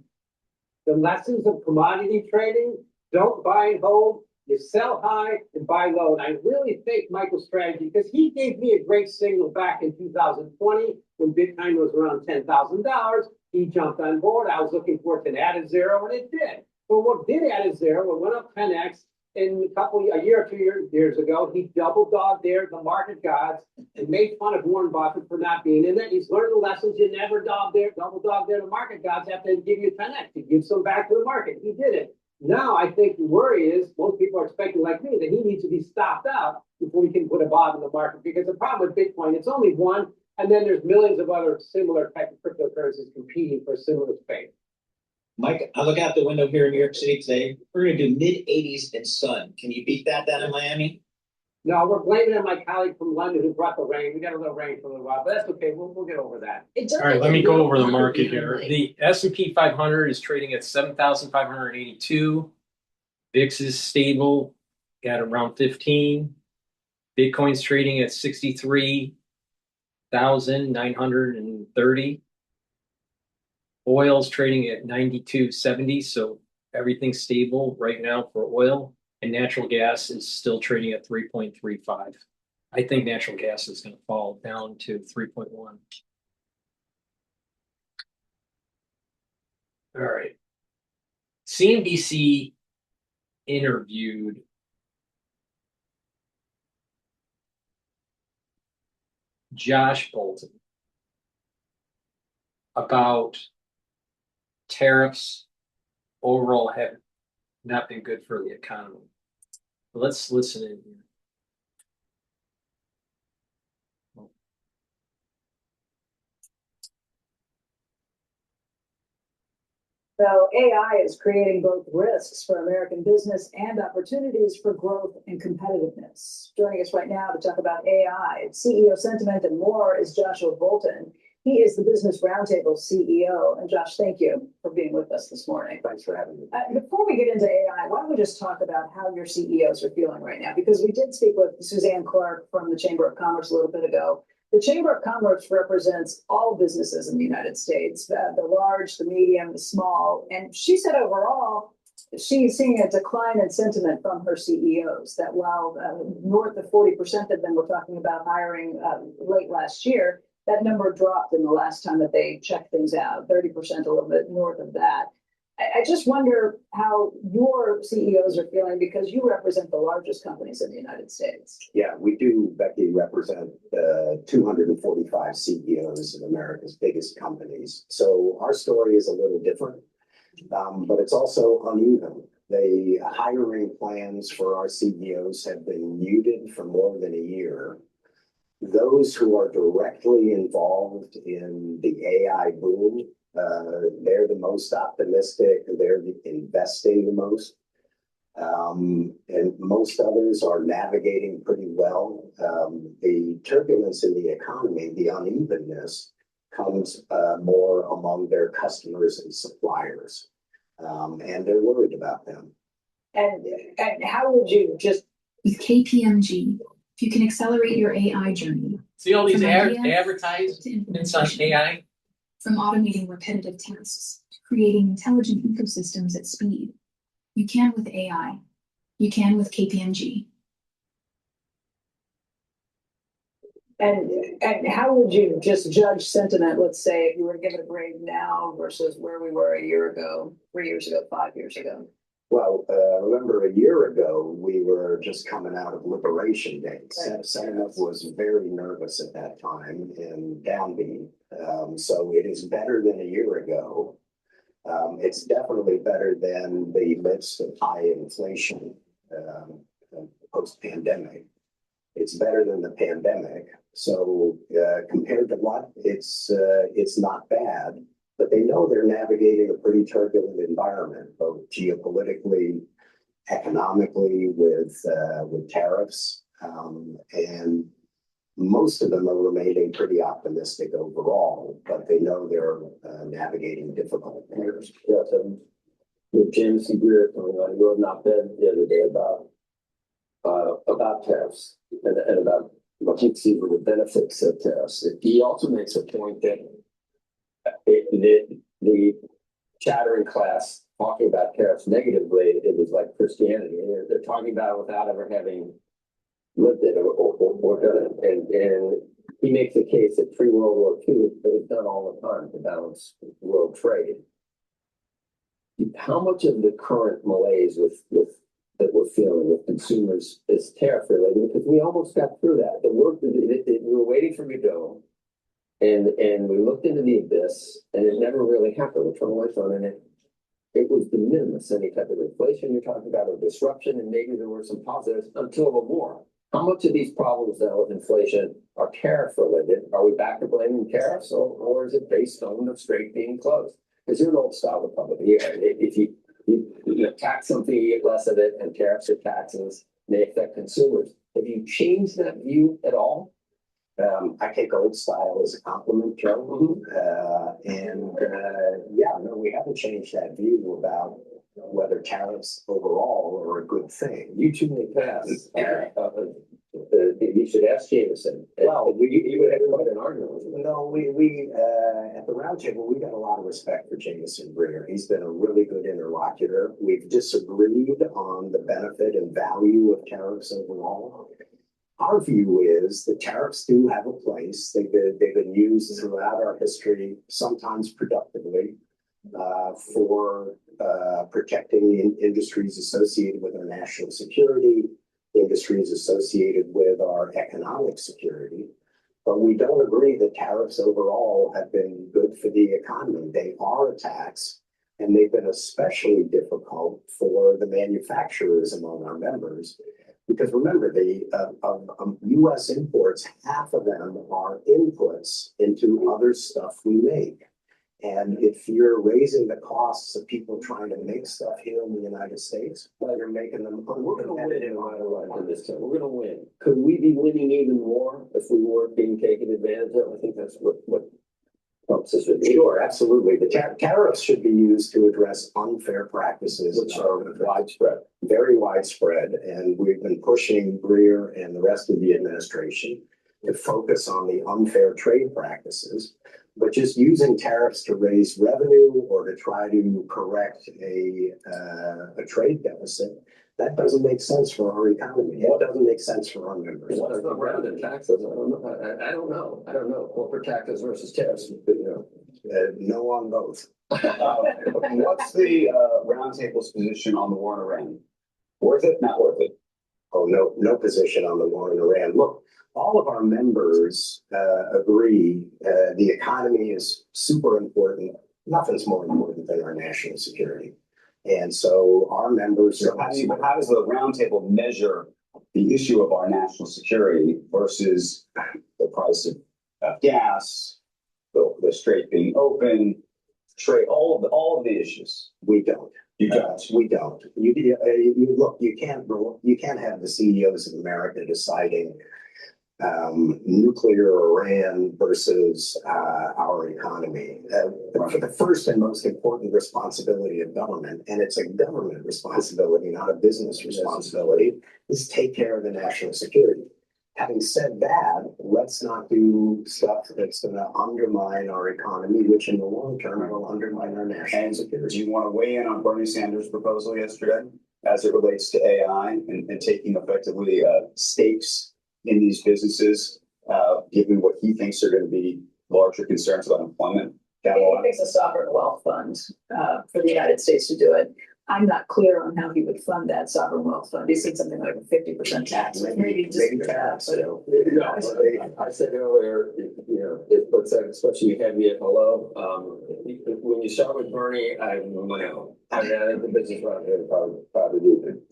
The lessons of commodity trading: don't buy and hold. You sell high and buy low. And I really think Michael's strategy, because he gave me a great signal back in 2020 when Bitcoin was around $10,000. He jumped on board. I was looking for it to add a zero, and it did. But what did add a zero, it went up 10x. In a year or 2 years ago, he double dogged there the market gods and made fun of Warren Buffett for not being in it. He's learned the lessons. You never double dog there the market gods have to give you 10x. You give some back to the market. He did it. Now I think the worry is most people are expecting, like me, that he needs to be stopped out before we can put a bob in the market. Because the problem with Bitcoin, it's only one, and then there's millions of other similar type of cryptocurrencies competing for a similar space. Mike, I look out the window here in New York City today. We're going to do mid-80s and sun. Can you beat that down in Miami? No, we're blaming it on my colleague from London who brought the rain. We got a little rain for a little while, but that's okay. We'll get over that. All right, let me go over the market here. The S&P 500 is trading at 7,582. VIX is stable at around 15. Bitcoin's trading at 63,930. Oil's trading at 92.70, so everything's stable right now for oil. And natural gas is still trading at 3.35. I think natural gas is going to fall down to 3.1. All right. CNBC interviewed Josh Bolton about tariffs overall have not been good for the economy. But let's listen in here. So AI is creating both risks for American business and opportunities for growth and competitiveness. Joining us right now to talk about AI, CEO sentiment and more is Joshua Bolton. He is the Business Roundtable CEO. And Josh, thank you for being with us this morning. Thanks for having me. Before we get into AI, why don't we just talk about how your CEOs are feeling right now? Because we did speak with Suzanne Clark from the Chamber of Commerce a little bit ago. The Chamber of Commerce represents all businesses in the United States, the large, the medium, the small. And she said overall, she's seeing a decline in sentiment from her CEOs, that while north of 40% of them were talking about hiring late last year, that number dropped in the last time that they checked things out, 30%, a little bit north of that. I just wonder how your CEOs are feeling, because you represent the largest companies in the United States. Yeah, we do, Becky, represent 245 CEOs of America's biggest companies. So our story is a little different, but it's also uneven. The hiring plans for our CEOs have been muted for more than a year. Those who are directly involved in the AI boom, they're the most optimistic, they're investing the most. And most others are navigating pretty well. The turbulence in the economy, the unevenness, comes more among their customers and suppliers. And they're worried about them. And how would you just... With KPMG, if you can accelerate your AI journey. See all these from idea advertisements to on implementation, AI? From automating repetitive tasks to creating intelligent ecosystems at speed. You can with AI. You can with KPMG. And how would you just judge sentiment, let's say, if you were to give it a grade now versus where we were a year ago, 3 years ago, 5 years ago? Well, remember a year ago, we were just coming out of Liberation Day. Sentiment was very nervous at that time and downbeat. So it is better than a year ago. It's definitely better than the midst of high inflation post-pandemic. It's better than the pandemic. So compared to what, it's not bad. But they know they're navigating a pretty turbulent environment, both geopolitically, economically, with tariffs, and most of them are remaining pretty optimistic overall. But they know they're navigating difficult years. Yes, and with James Greer coming on, he wrote an op-ed the other day about tariffs and about what he'd see were the benefits of tariffs. He also makes a point that the chattering class talking about tariffs negatively, it was like Christianity. They're talking about it without ever having lived it or done it. And he makes a case that pre-World War II it was done all the time to balance world trade. How much of the current malaise that we're feeling with consumers is tariff related? Because we almost got through that. The work we were waiting for Godot. And we looked into the abyss, and it never really happened. We turned lights on, and it was de minimis, any type of inflation you're talking about, or disruption, and maybe there were some positives until the war. How much of these problems now with inflation are tariff related? Are we back to blaming tariffs, or is it based on the strait being closed? Because you're an old style Republican. If you tax something, you get less of it, and tariffs are taxes, they affect consumers. Have you changed that view at all? I take old style as a compliment, Joe. We haven't changed that view about whether tariffs overall are a good thing. You two may pass. You should ask Jameson. Well, you would have quite an argument with him. No, we at the roundtable, we got a lot of respect for Jameson Greer. He's been a really good interlocutor. We've disagreed on the benefit and value of tariffs overall. Our view is the tariffs do have a place. They've been used throughout our history, sometimes productively, for protecting industries associated with our national security, industries associated with our economic security. But we don't agree that tariffs overall have been good for the economy. They are a tax And they've been especially difficult for the manufacturers among our members. Because remember, the US imports, half of them are inputs into other stuff we make. And if you're raising the costs of people trying to make stuff here in the United States, well, you're making them. We're gonna win in Iowa this time. We're gonna win. Could we be winning even more if we weren't being taken advantage of? I think that's what helps us. Sure, absolutely. The tariffs should be used to address unfair practices, which are widespread, very widespread. And we've been pushing Greer and the rest of the administration to focus on the unfair trade practices. But just using tariffs to raise revenue or to try to correct a trade deficit, that doesn't make sense for our economy. It doesn't make sense for our members. What's the revenue taxes? I don't know. Corporate taxes versus tariffs. No on both. What's the roundtable's position on the war in Iran? Worth it? Not worth it? Oh, no position on the war in Iran. Look, all of our members agree the economy is super important. Nothing's more important than our national security. And so our members. So how does the roundtable measure the issue of our national security versus the price of gas, the strait being open, trade, all of the issues? We don't. You don't. We don't. You look. You can't have the CEOs of America deciding nuclear Iran versus our economy. The first and most important responsibility of government, and it's a government responsibility, not a business responsibility, is take care of the national security. Having said that, let's not do stuff that's going to undermine our economy, which in the long term will undermine our national security. Do you want to weigh in on Bernie Sanders' proposal yesterday as it relates to AI and taking effectively stakes in these businesses, given what he thinks are going to be larger concerns about employment? He thinks a sovereign wealth fund for the United States to do it. I'm not clear on how he would fund that sovereign wealth fund. He said something like a 50% tax. Maybe tax. I said earlier, it puts that especially heavy at hello. When you start with Bernie, I think the business right here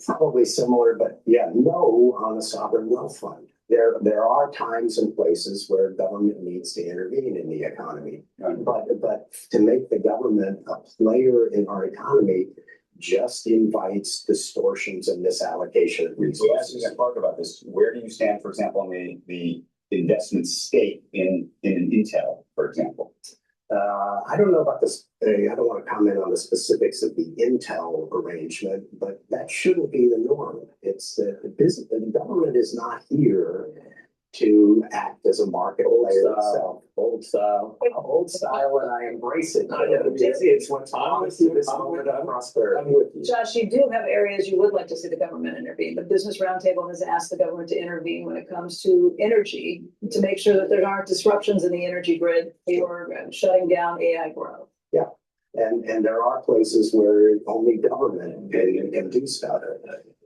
probably similar, but yeah, no on a sovereign wealth fund. There are times and places where government needs to intervene in the economy, but to make the government a player in our economy just invites distortions and misallocation of resources. So talk about this. Where do you stand, for example, on the investment stake in Intel, for example? I don't know about this. I don't want to comment on the specifics of the Intel arrangement, but that shouldn't be the norm. It's the government is not here to act as a market player itself. Old style, and I embrace it. It's what's honestly this moment of prosperity. I'm with you. Josh, you do have areas you would like to see the government intervene. The Business Roundtable has asked the government to intervene when it comes to energy to make sure that there aren't disruptions in the energy grid or shutting down AI growth. Yeah, and there are places where only government can do stuff.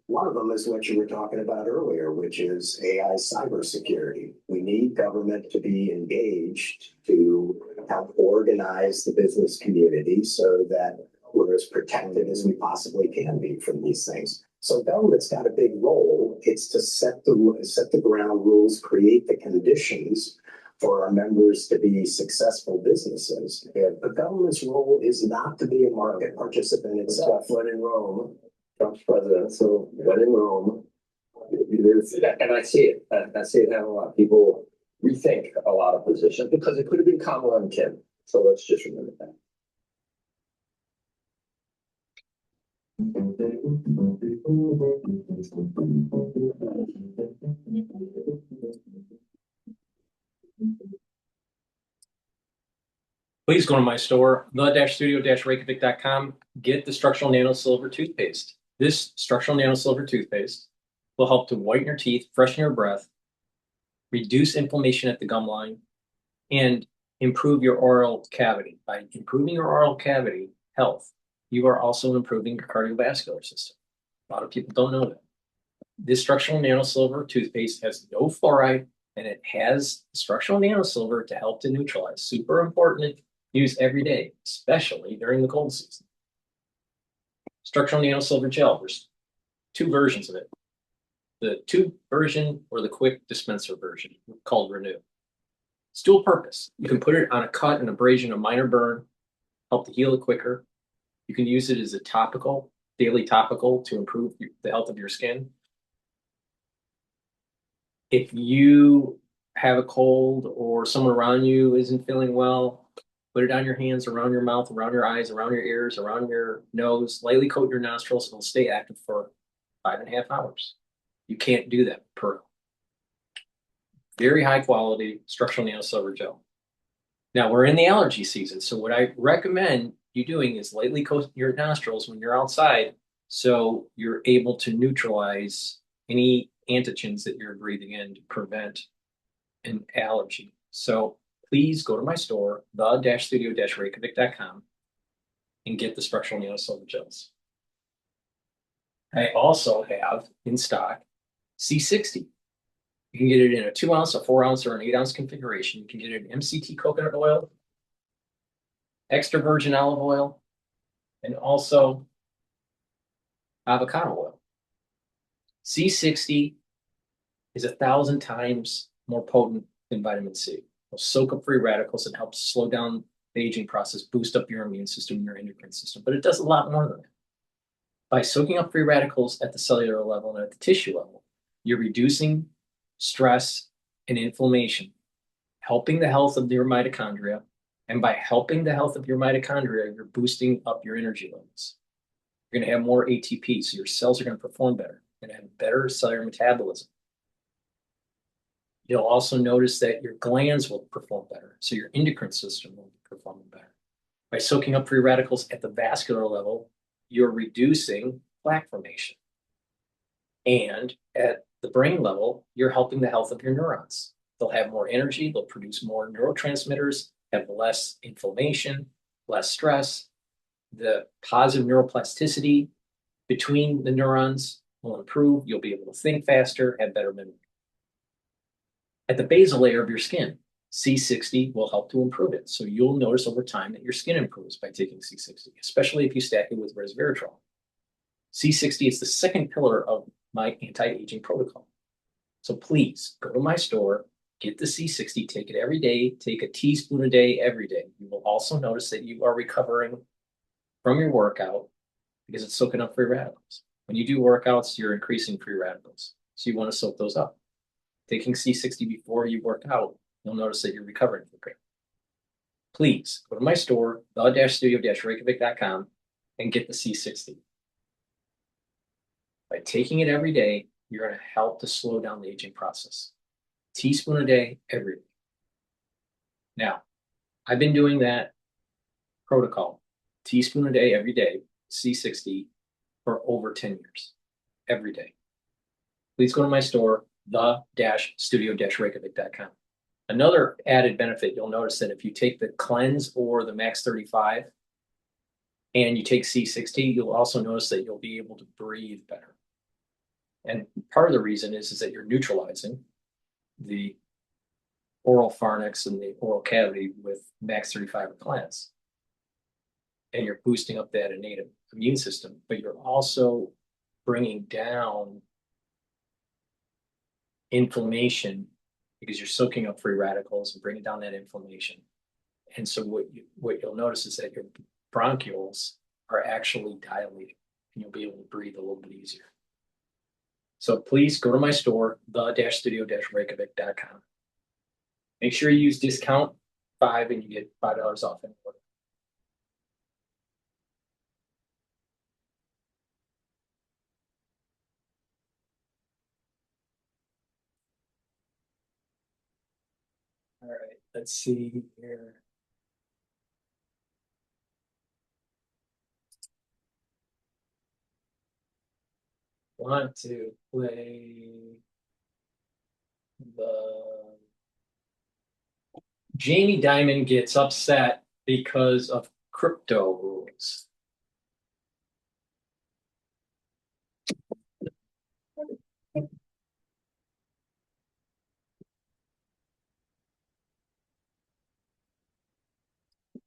One of them is what you were talking about earlier, which is AI cybersecurity. We need government to be engaged to help organize the business community so that we're as protected as we possibly can be from these things. So government's got a big role. It's to set the ground rules, create the conditions for our members to be successful businesses. The government's role is not to be a market participant itself. When in Rome, Trump's president, so when in Rome, and I see it. I see it having a lot of people rethink a lot of positions because it could have been Kamala and Kim. So let's just remember that. Please go to my store, the-studio-reykjavik.com. Get the structural nano silver toothpaste. This structural nano silver toothpaste will help to whiten your teeth, freshen your breath, reduce inflammation at the gum line, and improve your oral cavity. By improving your oral cavity health, you are also improving your cardiovascular system. A lot of people don't know that. This structural nano silver toothpaste has no fluoride, and it has structural nano silver to help to neutralize. Super important. Use every day, especially during the cold season. Structural nanosilver gel. There's two versions of it. The tube version or the quick dispenser version called Renew. It's dual purpose. You can put it on a cut, an abrasion, a minor burn, help to heal it quicker. You can use it as a topical, daily topical to improve the health of your skin. If you have a cold or someone around you isn't feeling well, put it on your hands, around your mouth, around your eyes, around your ears, around your nose. Lightly coat your nostrils. It'll stay active for 5.5 hours. You can't do that with Pearl. Very high quality structural nanosilver gel. Now we're in the allergy season, so what I recommend you doing is lightly coat your nostrils when you're outside, so you're able to neutralize any antigens that you're breathing in to prevent an allergy. So please go to my store, the-studio-reykjavik.com, and get the structural nanosilver gels. I also have in stock C60. You can get it in a 2 ounce, a 4 ounce, or an 8 ounce configuration. You can get it in MCT coconut oil, extra virgin olive oil, and also avocado oil. C60 is 1,000 times more potent than vitamin C. It'll soak up free radicals and help slow down the aging process, boost up your immune system and your endocrine system. But it does a lot more than that. By soaking up free radicals at the cellular level and at the tissue level, you're reducing stress and inflammation, helping the health of your mitochondria. And by helping the health of your mitochondria, you're boosting up your energy levels. You're going to have more ATP, so your cells are going to perform better. You're going to have better cellular metabolism. You'll also notice that your glands will perform better, so your endocrine system will perform better. By soaking up free radicals at the vascular level, you're reducing plaque formation. And at the brain level, you're helping the health of your neurons. They'll have more energy, they'll produce more neurotransmitters, have less inflammation, less stress. The positive neuroplasticity between the neurons will improve. You'll be able to think faster, have better memory. At the basal layer of your skin, C60 will help to improve it. So you'll notice over time that your skin improves by taking C60, especially if you stack it with resveratrol. C60 is the second pillar of my anti-aging protocol. So please go to my store, get the C60, take it every day, take a teaspoon a day every day. You will also notice that you are recovering from your workout because it's soaking up free radicals. When you do workouts, you're increasing free radicals. So you want to soak those up. Taking C60 before you work out, you'll notice that you're recovering from pain. Please go to my store, the-studio-reykjavik.com, and get the C60. By taking it every day, you're going to help to slow down the aging process. Teaspoon a day, every day. Now, I've been doing that protocol, teaspoon a day, every day, C60, for over 10 years, every day. Please go to my store, the-studio-reykjavik.com. Another added benefit, you'll notice that if you take the cleanse or the max 35 and you take C60, you'll also notice that you'll be able to breathe better. And part of the reason is that you're neutralizing the oral pharynx and the oral cavity with max 35 or cleanse. And you're boosting up that innate immune system, but you're also bringing down inflammation because you're soaking up free radicals and bringing down that inflammation. And so what you'll notice is that your bronchioles are actually dilated and you'll be able to breathe a little bit easier. So please go to my store, the-studio-reykjavik.com. Make sure you use discount 5 and you get $5 off any order. All right, let's see here. Want to play the Jamie Dimon gets upset because of crypto rules.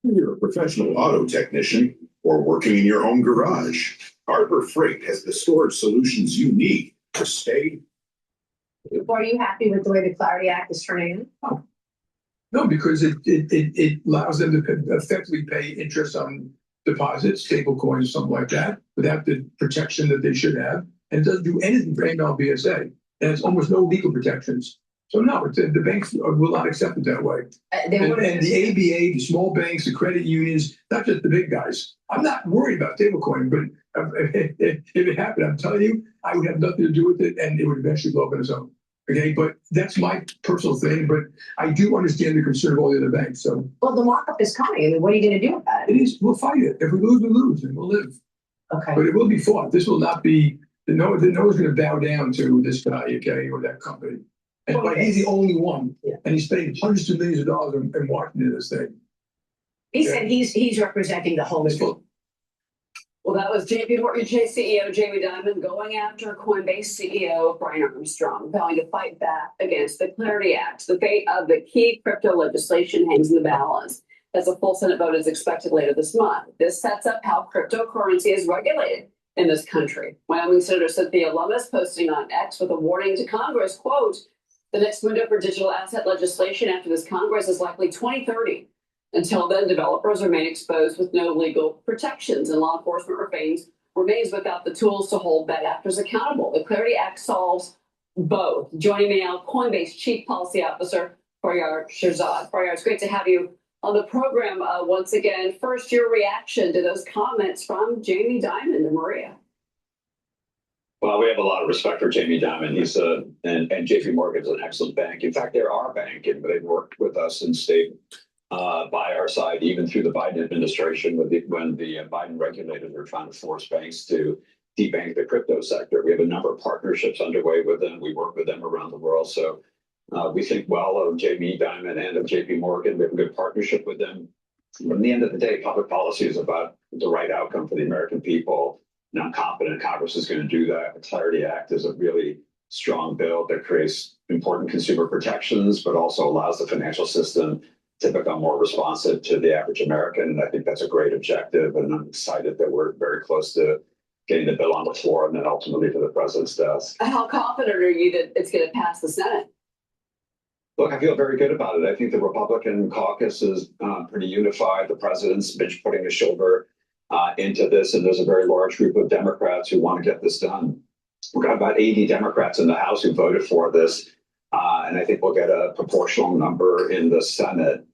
You're a professional auto technician. or working in your home garage, Harbor Freight has the storage solutions you need to stay. Are you happy with the way the Clarity Act is turning out? No, because it allows them to effectively pay interest on deposits, stable coins, something like that, without the protection that they should have. And it doesn't do anything for AML-BSA. And it's almost no legal protections. So no, the banks will not accept it that way. And the ABA, the small banks, the credit unions, not just the big guys. I'm not worried about stablecoin, but if it happened, I'm telling you, I would have nothing to do with it, and it would eventually blow up on its own. Okay, but that's my personal thing. But I do understand the concern of all the other banks. So, well, the markup is coming. I mean, what are you going to do about it? It is. We'll fight it. If we lose, and we'll live. Okay. But it will be fought. This will not be. No one's going to bow down to this guy, okay, or that company. And but he's the only one, and he's paying hundreds of millions of dollars in Washington this thing. He said he's representing the whole. Well, that was JP Morgan Chase CEO Jamie Dimon going after Coinbase CEO Brian Armstrong, vowing to fight back against the Clarity Act. The fate of the key crypto legislation hangs in the balance, as a full Senate vote is expected later this month. This sets up how cryptocurrency is regulated in this country. Wyoming Senator Cynthia Lummis posting on X with a warning to Congress, quote, "The next window for digital asset legislation after this Congress is likely 2030. Until then, developers remain exposed with no legal protections, and law enforcement remains without the tools to hold bad actors accountable. The Clarity Act solves both." Joining me now, Coinbase Chief Policy Officer Faryar Shirzad. Faryar, it's great to have you on the program once again. First, your reaction to those comments from Jamie Dimon and Maria. Well, we have a lot of respect for Jamie Dimon. He's and JP Morgan's an excellent bank. In fact, they're our bank, and they've worked with us and stayed by our side, even through the Biden administration, when the Biden regulators were trying to force banks to debank the crypto sector. We have a number of partnerships underway with them. We work with them around the world. So we think well of Jamie Dimon and of JP Morgan. We have a good partnership with them. But at the end of the day, public policy is about the right outcome for the American people. And I'm confident Congress is going to do that. The Clarity Act is a really strong bill that creates important consumer protections, but also allows the financial system to become more responsive to the average American. And I think that's a great objective. And I'm excited that we're very close to getting the bill on the floor and then ultimately to the president's desk. How confident are you that it's going to pass the Senate? Look, I feel very good about it. I think the Republican caucus is pretty unified. The president's been putting his shoulder into this, and there's a very large group of Democrats who want to get this done. We've got about 80 Democrats in the House who voted for this, and I think we'll get a proportional number in the Senate.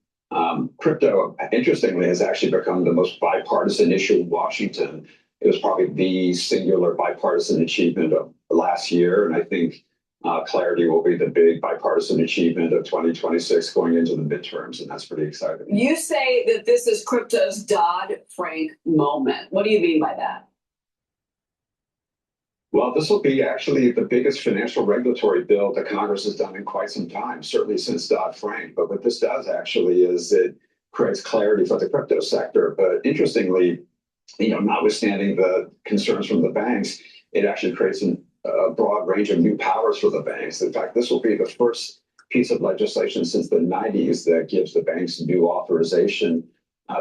Crypto, interestingly, has actually become the most bipartisan issue in Washington. It was probably the singular bipartisan achievement of last year, and I think Clarity will be the big bipartisan achievement of 2026 going into the midterms, and that's pretty exciting. You say that this is crypto's Dodd-Frank moment. What do you mean by that? Well, this will be actually the biggest financial regulatory bill that Congress has done in quite some time, certainly since Dodd-Frank. But what this does actually is it creates clarity for the crypto sector. But interestingly, notwithstanding the concerns from the banks, it actually creates a broad range of new powers for the banks. In fact, this will be the first piece of legislation since the 90s that gives the banks new authorization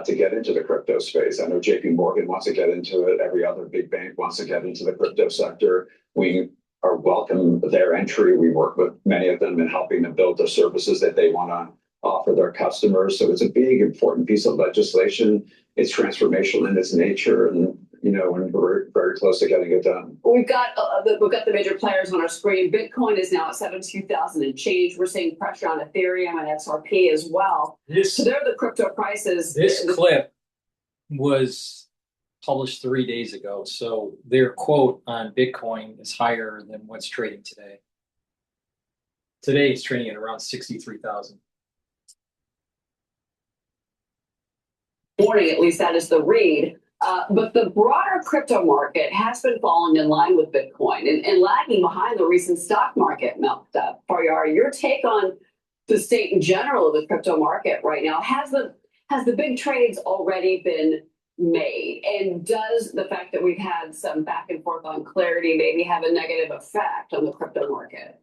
to get into the crypto space. I know JP Morgan wants to get into it. Every other big bank wants to get into the crypto sector. We are welcome their entry. We work with many of them in helping them build the services that they want to offer their customers. So it's a big, important piece of legislation. It's transformational in its nature, and we're very close to getting it done. We've got the major players on our screen. Bitcoin is now at 72,000 and change. We're seeing pressure on Ethereum and XRP as well. So they're the crypto prices. This clip was published 3 days ago. So their quote on Bitcoin is higher than what's trading today. Today it's trading at around 63,000. Morning, at least that is the read. But the broader crypto market has been falling in line with Bitcoin and lagging behind the recent stock market meltdown. Faryar, your take on the state in general of the crypto market right now? Has the big trades already been made? And does the fact that we've had some back and forth on clarity maybe have a negative effect on the crypto market?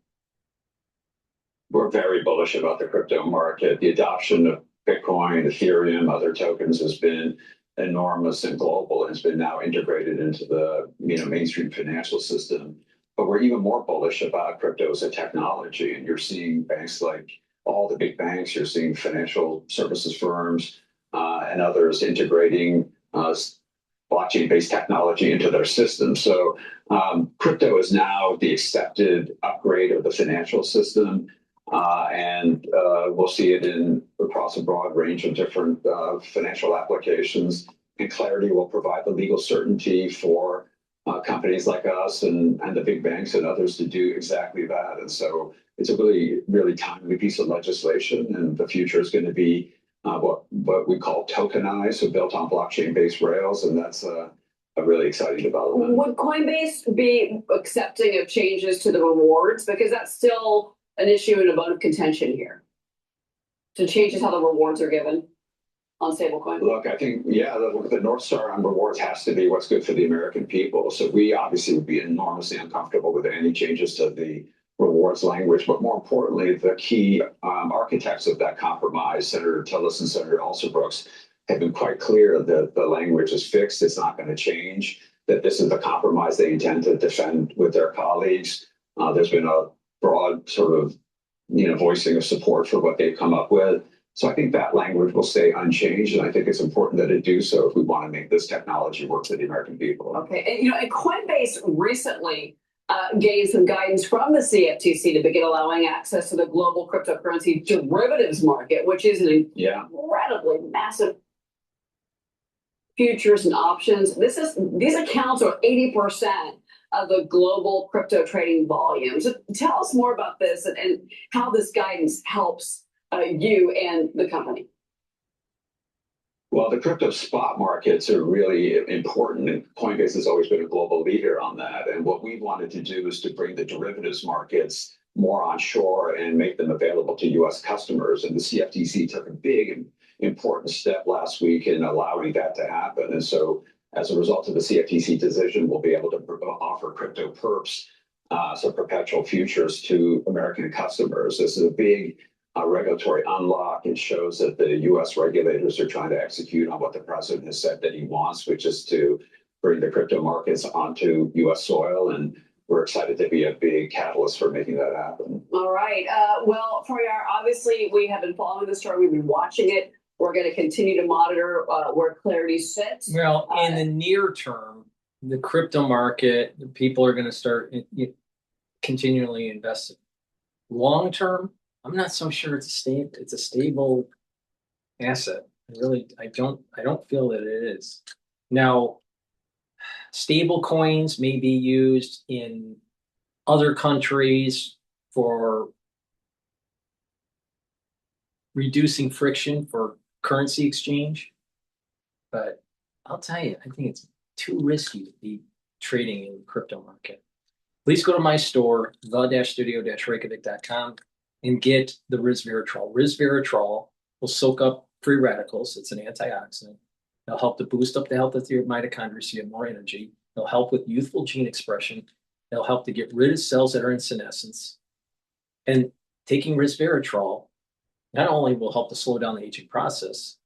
We're very bullish about the crypto market. The adoption of Bitcoin, Ethereum, other tokens has been enormous and global and has been now integrated into the mainstream financial system. But we're even more bullish about crypto as a technology. And you're seeing banks like all the big banks, you're seeing financial services firms and others integrating blockchain-based technology into their system. So crypto is now the accepted upgrade of the financial system. And we'll see it across a broad range of different financial applications. And Clarity will provide the legal certainty for companies like us and the big banks and others to do exactly that. And so it's a really, really timely piece of legislation. And the future is going to be what we call tokenized, so built on blockchain-based rails. And that's a really exciting development. Would Coinbase be accepting of changes to the rewards? Because that's still an issue and a bone of contention here. To changes how the rewards are given on stablecoin. Look, I think, the North Star on rewards has to be what's good for the American people. So we obviously would be enormously uncomfortable with any changes to the rewards language. But more importantly, the key architects of that compromise, Senator Tillis and Senator Alsobrooks, have been quite clear that the language is fixed. It's not going to change, that this is the compromise they intend to defend with their colleagues. There's been a broad sort of, voicing of support for what they've come up with. So I think that language will stay unchanged, and I think it's important that it do so if we want to make this technology work for the American people. Okay, and Coinbase recently gave some guidance from the CFTC to begin allowing access to the global cryptocurrency derivatives market, which is an incredibly massive futures and options. These accounts are 80% of the global crypto trading volume. So tell us more about this and how this guidance helps you and the company. Well, the crypto spot markets are really important, and Coinbase has always been a global leader on that. And what we wanted to do is to bring the derivatives markets more onshore and make them available to U.S. customers. And the CFTC took a big and important step last week in allowing that to happen. And so as a result of the CFTC decision, we'll be able to offer crypto perps, so perpetual futures, to American customers. This is a big regulatory unlock. It shows that the U.S. regulators are trying to execute on what the president has said that he wants, which is to bring the crypto markets onto U.S. soil. And we're excited to be a big catalyst for making that happen. All right. Well, Faryar, obviously, we have been following the story. We've been watching it. We're going to continue to monitor where Clarity sits. Well, in the near term, the crypto market, people are going to start continually investing. Long term, I'm not so sure it's a stable asset. I don't feel that it is. Now, stable coins may be used in other countries for reducing friction for currency exchange. But I'll tell you, I think it's too risky to be trading in the crypto market. Please go to my store, the-studio-reykjavik.com, and get the resveratrol. Resveratrol will soak up free radicals. It's an antioxidant. It'll help to boost up the health of your mitochondria so you have more energy. It'll help with youthful gene expression. It'll help to get rid of cells that are in senescence. And taking resveratrol not only will help to slow down the aging process,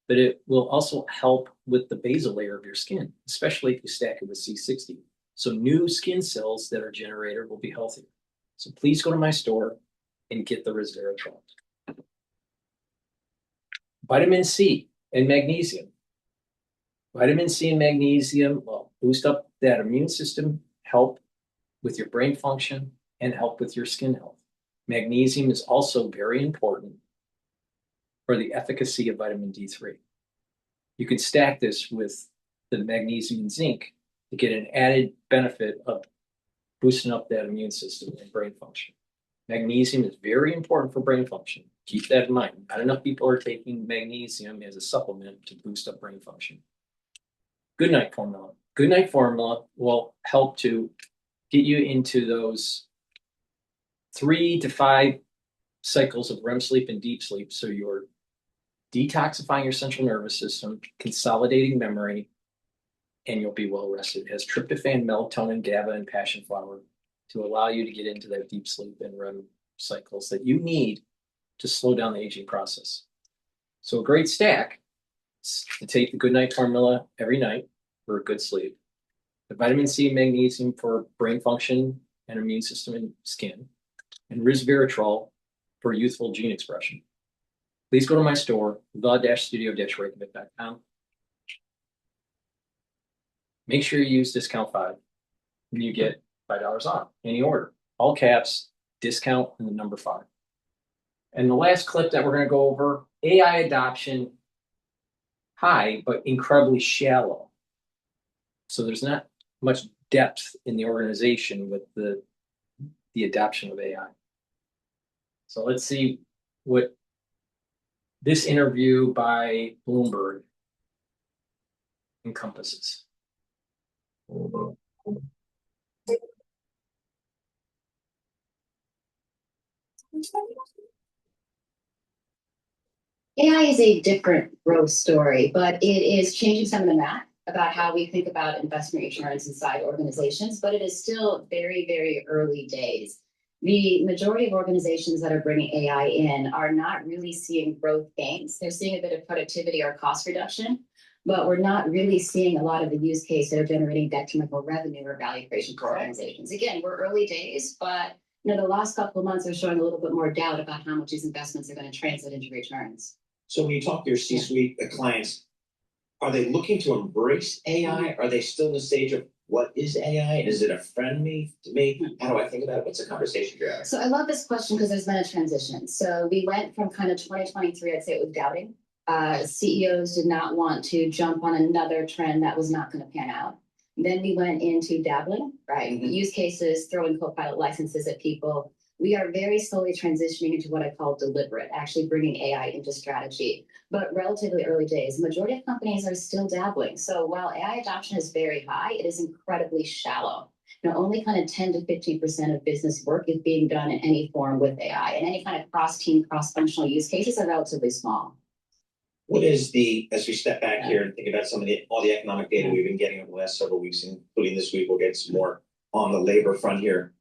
but it will also help with the basal layer of your skin, especially if you stack it with C60. So new skin cells that are generated will be healthier. So please go to my store and get the resveratrol. Vitamin C and magnesium. Vitamin C and magnesium will boost up that immune system, help with your brain function, and help with your skin health. Magnesium is also very important for the efficacy of vitamin D3. You can stack this with the magnesium and zinc to get an added benefit of boosting up that immune system and brain function. Magnesium is very important for brain function. Keep that in mind. Not enough people are taking magnesium as a supplement to boost up brain function. Good night formula. Good night formula will help to get you into those 3 to 5 cycles of REM sleep and deep sleep. So you're detoxifying your central nervous system, consolidating memory, and you'll be well rested. It has tryptophan, melatonin, GABA, and passion flower to allow you to get into that deep sleep and REM cycles that you need to slow down the aging process. So a great stack, to take the goodnight formula every night for a good sleep, the vitamin C and magnesium for brain function and immune system and skin, and resveratrol for youthful gene expression. Please go to my store, the-studio-reykjavik.com. Make sure you use discount 5 and you get $5 off any order. All caps, discount, and the number 5. And the last clip that we're going to go over, AI adoption, high, but incredibly shallow. So there's not much depth in the organization with the adoption of AI. So let's see what this interview by Bloomberg encompasses. AI is a different growth story, but it is changing some of the math about how we think about investment returns inside organizations, but it is still very, very early days. The majority of organizations that are bringing AI in are not really seeing growth gains. They're seeing a bit of productivity or cost reduction, but we're not really seeing a lot of the use cases that are generating detrimental revenue or value creation for organizations. Again, we're early days, but the last couple of months are showing a little bit more doubt about how much these investments are going to translate into returns. So when you talk to your C-suite clients, are they looking to embrace AI? Are they still in the stage of what is AI? Is it a friend to me? How do I think about it? What's the conversation you're having? So I love this question because there's been a transition. So we went from kind of 2023, I'd say it was doubting. CEOs did not want to jump on another trend that was not going to pan out. Then we went into dabbling, right? Mm-hmm. Use cases, throwing Copilot licenses at people. We are very slowly transitioning into what I call deliberate, actually bringing AI into strategy, but relatively early days. The majority of companies are still dabbling. So while AI adoption is very high, it is incredibly shallow. Only kind of 10 to 15% of business work is being done in any form with AI, and any kind of cross-team, cross-functional use cases are relatively small. What is as we step back here and think about all the economic data we've been getting over the last several weeks, including this week, we'll get some more on the labor front here.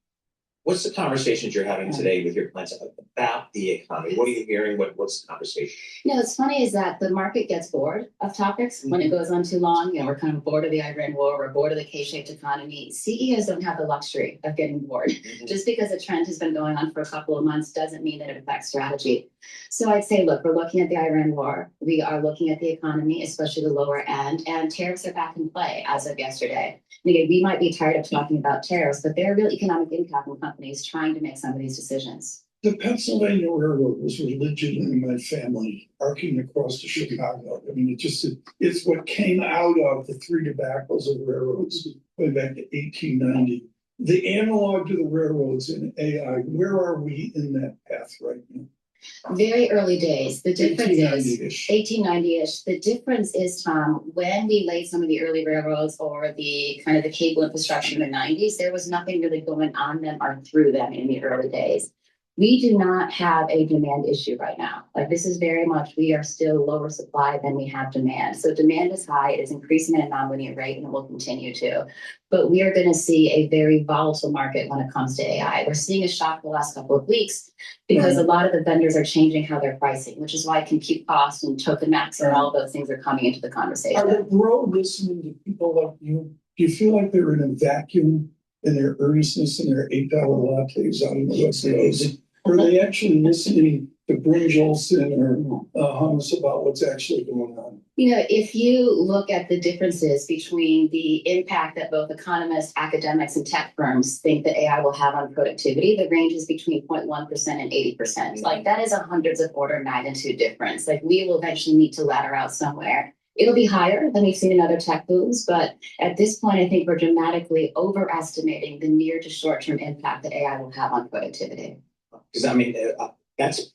What's the conversations you're having today with your clients about the economy? What are you hearing? What's the conversation? What's funny is that the market gets bored of topics when it goes on too long. We're kind of bored of the Iran war. We're bored of the K-shaped economy. CEOs don't have the luxury of getting bored. Mm-hmm. Just because a trend has been going on for a couple of months doesn't mean that it affects strategy. So I'd say, look, we're looking at the Iran war. We are looking at the economy, especially the lower end, and tariffs are back in play as of yesterday. And again, we might be tired of talking about tariffs, but they're a real economic impact on companies trying to make some of these decisions. The Pennsylvania Railroad was religion in my family, arcing across to Chicago. I mean, it's what came out of the 3 debacles of railroads way back to 1890. The analog to the railroads in AI, where are we in that path right now? Very early days. The difference is 1890-ish. The difference is, Tom, when we laid some of the early railroads or the kind of the cable infrastructure in the 90s, there was nothing really going on them or through them in the early days. We do not have a demand issue right now. Like, this is very much, we are still lower supply than we have demand. So demand is high, it is increasing at a non-linear rate, and it will continue to. But we are going to see a very volatile market when it comes to AI. We're seeing a shock the last couple of weeks because a lot of the vendors are changing how they're pricing, which is why compute cost and token max and all of those things are coming into the conversation. Are the bro listening to people like you? Do you feel like they're in a vacuum in their earnestness and their $8 lattes on the West Coast? Are they actually listening to Bryn Olson or Hummus about what's actually going on? If you look at the differences between the impact that both economists, academics, and tech firms think that AI will have on productivity, the range is between 0.1% and 80%. Like, that is a hundreds of order magnitude difference. Like, we will eventually need to ladder out somewhere. It'll be higher than we've seen in other tech booms, but at this point, I think we're dramatically overestimating the near to short-term impact that AI will have on productivity. Because I mean, that's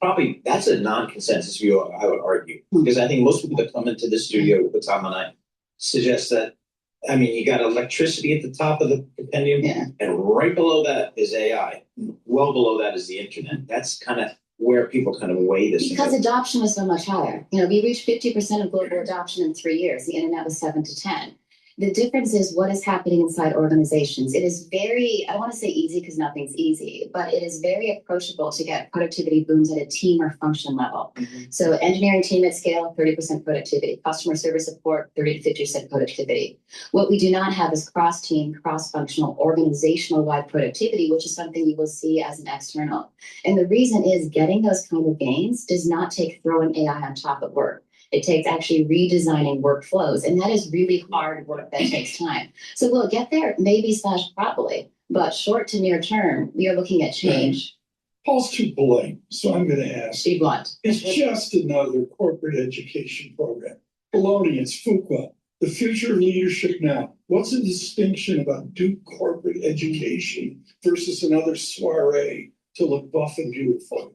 a non-consensus view, I would argue. Because I think most people that come into the studio with Tom and I suggest that, I mean, you got electricity at the top of the compendium, and right below that is AI. Well below that is the internet. That's kind of where people kind of weigh this. Because adoption was so much higher. We reached 50% of global adoption in 3 years. The internet was 7 to 10. The difference is what is happening inside organizations. It is very, I don't want to say easy because nothing's easy, but it is very approachable to get productivity booms at a team or function level. So engineering team at scale, 30% productivity. Customer service support, 30 to 50% productivity. What we do not have is cross-team, cross-functional, organizational-wide productivity, which is something you will see as an external. And the reason is getting those kind of gains does not take throwing AI on top of work. It takes actually redesigning workflows, and that is really hard work that takes time. So we'll get there, maybe / probably, but short to near term, we are looking at change. Paul's too polite, so I'm going to ask. Be blunt. It's just another corporate education program. Baloney, it's Fuqua. The future of leadership now. What's the distinction about Duke corporate education versus another soiree to look buff and beautiful?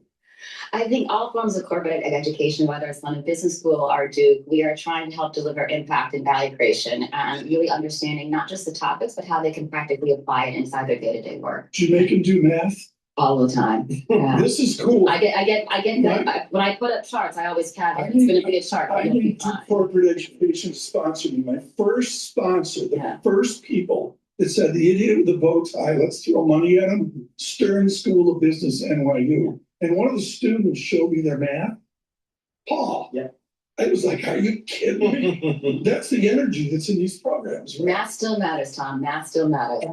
I think all forms of corporate education, whether it's London Business School or Duke, we are trying to help deliver impact and value creation and really understanding not just the topics, but how they can practically apply it inside their day-to-day work. Do you make them do math? All the time. Yeah. This is cool. I get good. When I put up charts, I always caveat it's going to be a chart. I need corporate education to sponsor me. My first sponsor, the first people that said the idiot with the bow tie, let's throw money at him, Stern School of Business, NYU. And one of the students showed me their math. Paul. Yeah. I was like, are you kidding me? That's the energy that's in these programs. Right? Math still matters, Tom. Math still matters.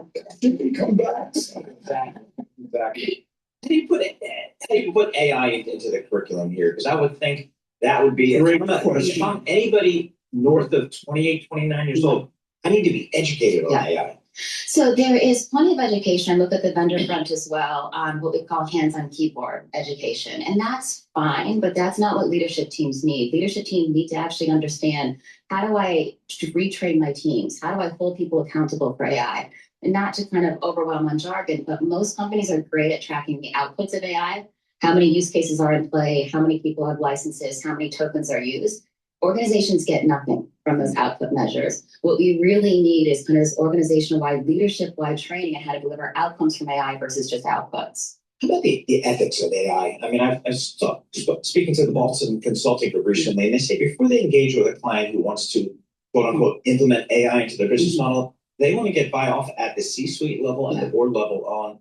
Didn't come back. Exactly. How do you put AI into the curriculum here? Because I would think that would be great question. Anybody north of 28, 29 years old, I need to be educated on AI. So there is plenty of education. I look at the vendor front as well on what we call hands-on keyboard education. And that's fine, but that's not what leadership teams need. Leadership teams need to actually understand, how do I retrain my teams? How do I hold people accountable for AI? And not to kind of overwhelm on jargon, but most companies are great at tracking the outputs of AI. How many use cases are in play? How many people have licenses? How many tokens are used? Organizations get nothing from those output measures. What we really need is kind of this organizational-wide, leadership-wide training on how to deliver outcomes from AI versus just outputs. How about the ethics of AI? I mean, I was speaking to the Bolton Consulting Group recently, and they say before they engage with a client who wants to, quote unquote, implement AI into their business model, they want to get buy-off at the C-suite level and the board level on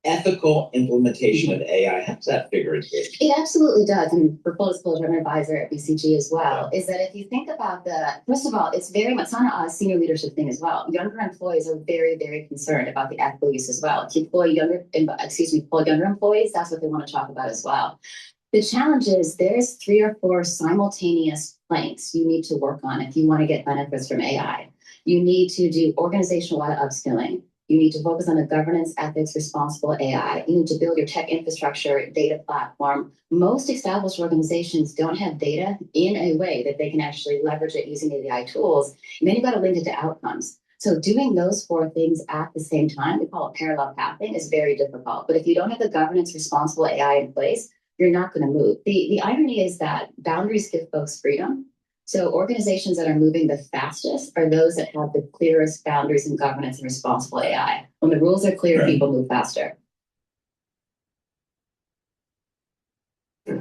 ethical implementation of AI. How does that figure into it? It absolutely does. And for full disclosure, I'm an advisor at BCG as well, is that if you think about first of all, it's not a senior leadership thing as well. Younger employees are very, very concerned about the ethical use as well. If you pull younger employees, that's what they want to talk about as well. The challenge is there's 3 or 4 simultaneous planks you need to work on if you want to get benefits from AI. You need to do organizational-wide upskilling. You need to focus on the governance, ethics, responsible AI. You need to build your tech infrastructure, data platform. Most established organizations don't have data in a way that they can actually leverage it using AI tools. And then you've got to link it to outcomes. So doing those 4 things at the same time, we call it parallel pathing, is very difficult. But if you don't have the governance, responsible AI in place, you're not going to move. The irony is that boundaries give folks freedom. So organizations that are moving the fastest are those that have the clearest boundaries in governance and responsible AI. When the rules are clear, people move faster.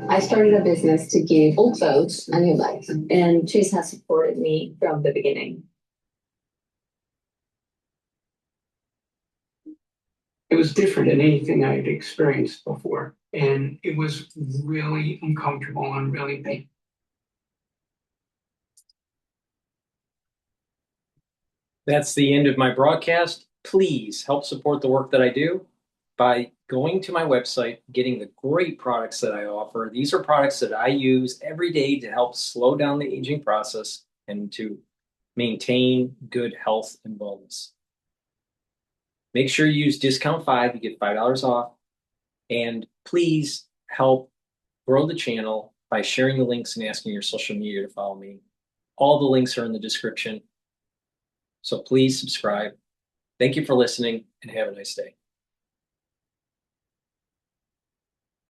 I started a business to give old folks a new life, and Chase has supported me from the beginning. It was different than anything I had experienced before, and it was really uncomfortable and really painful. That's the end of my broadcast. Please help support the work that I do by going to my website, getting the great products that I offer. These are products that I use every day to help slow down the aging process and to maintain good health and wellness. Make sure you use discount 5, you get $5 off. And please help grow the channel by sharing the links and asking your social media to follow me. All the links are in the description. So please subscribe. Thank you for listening and have a nice day.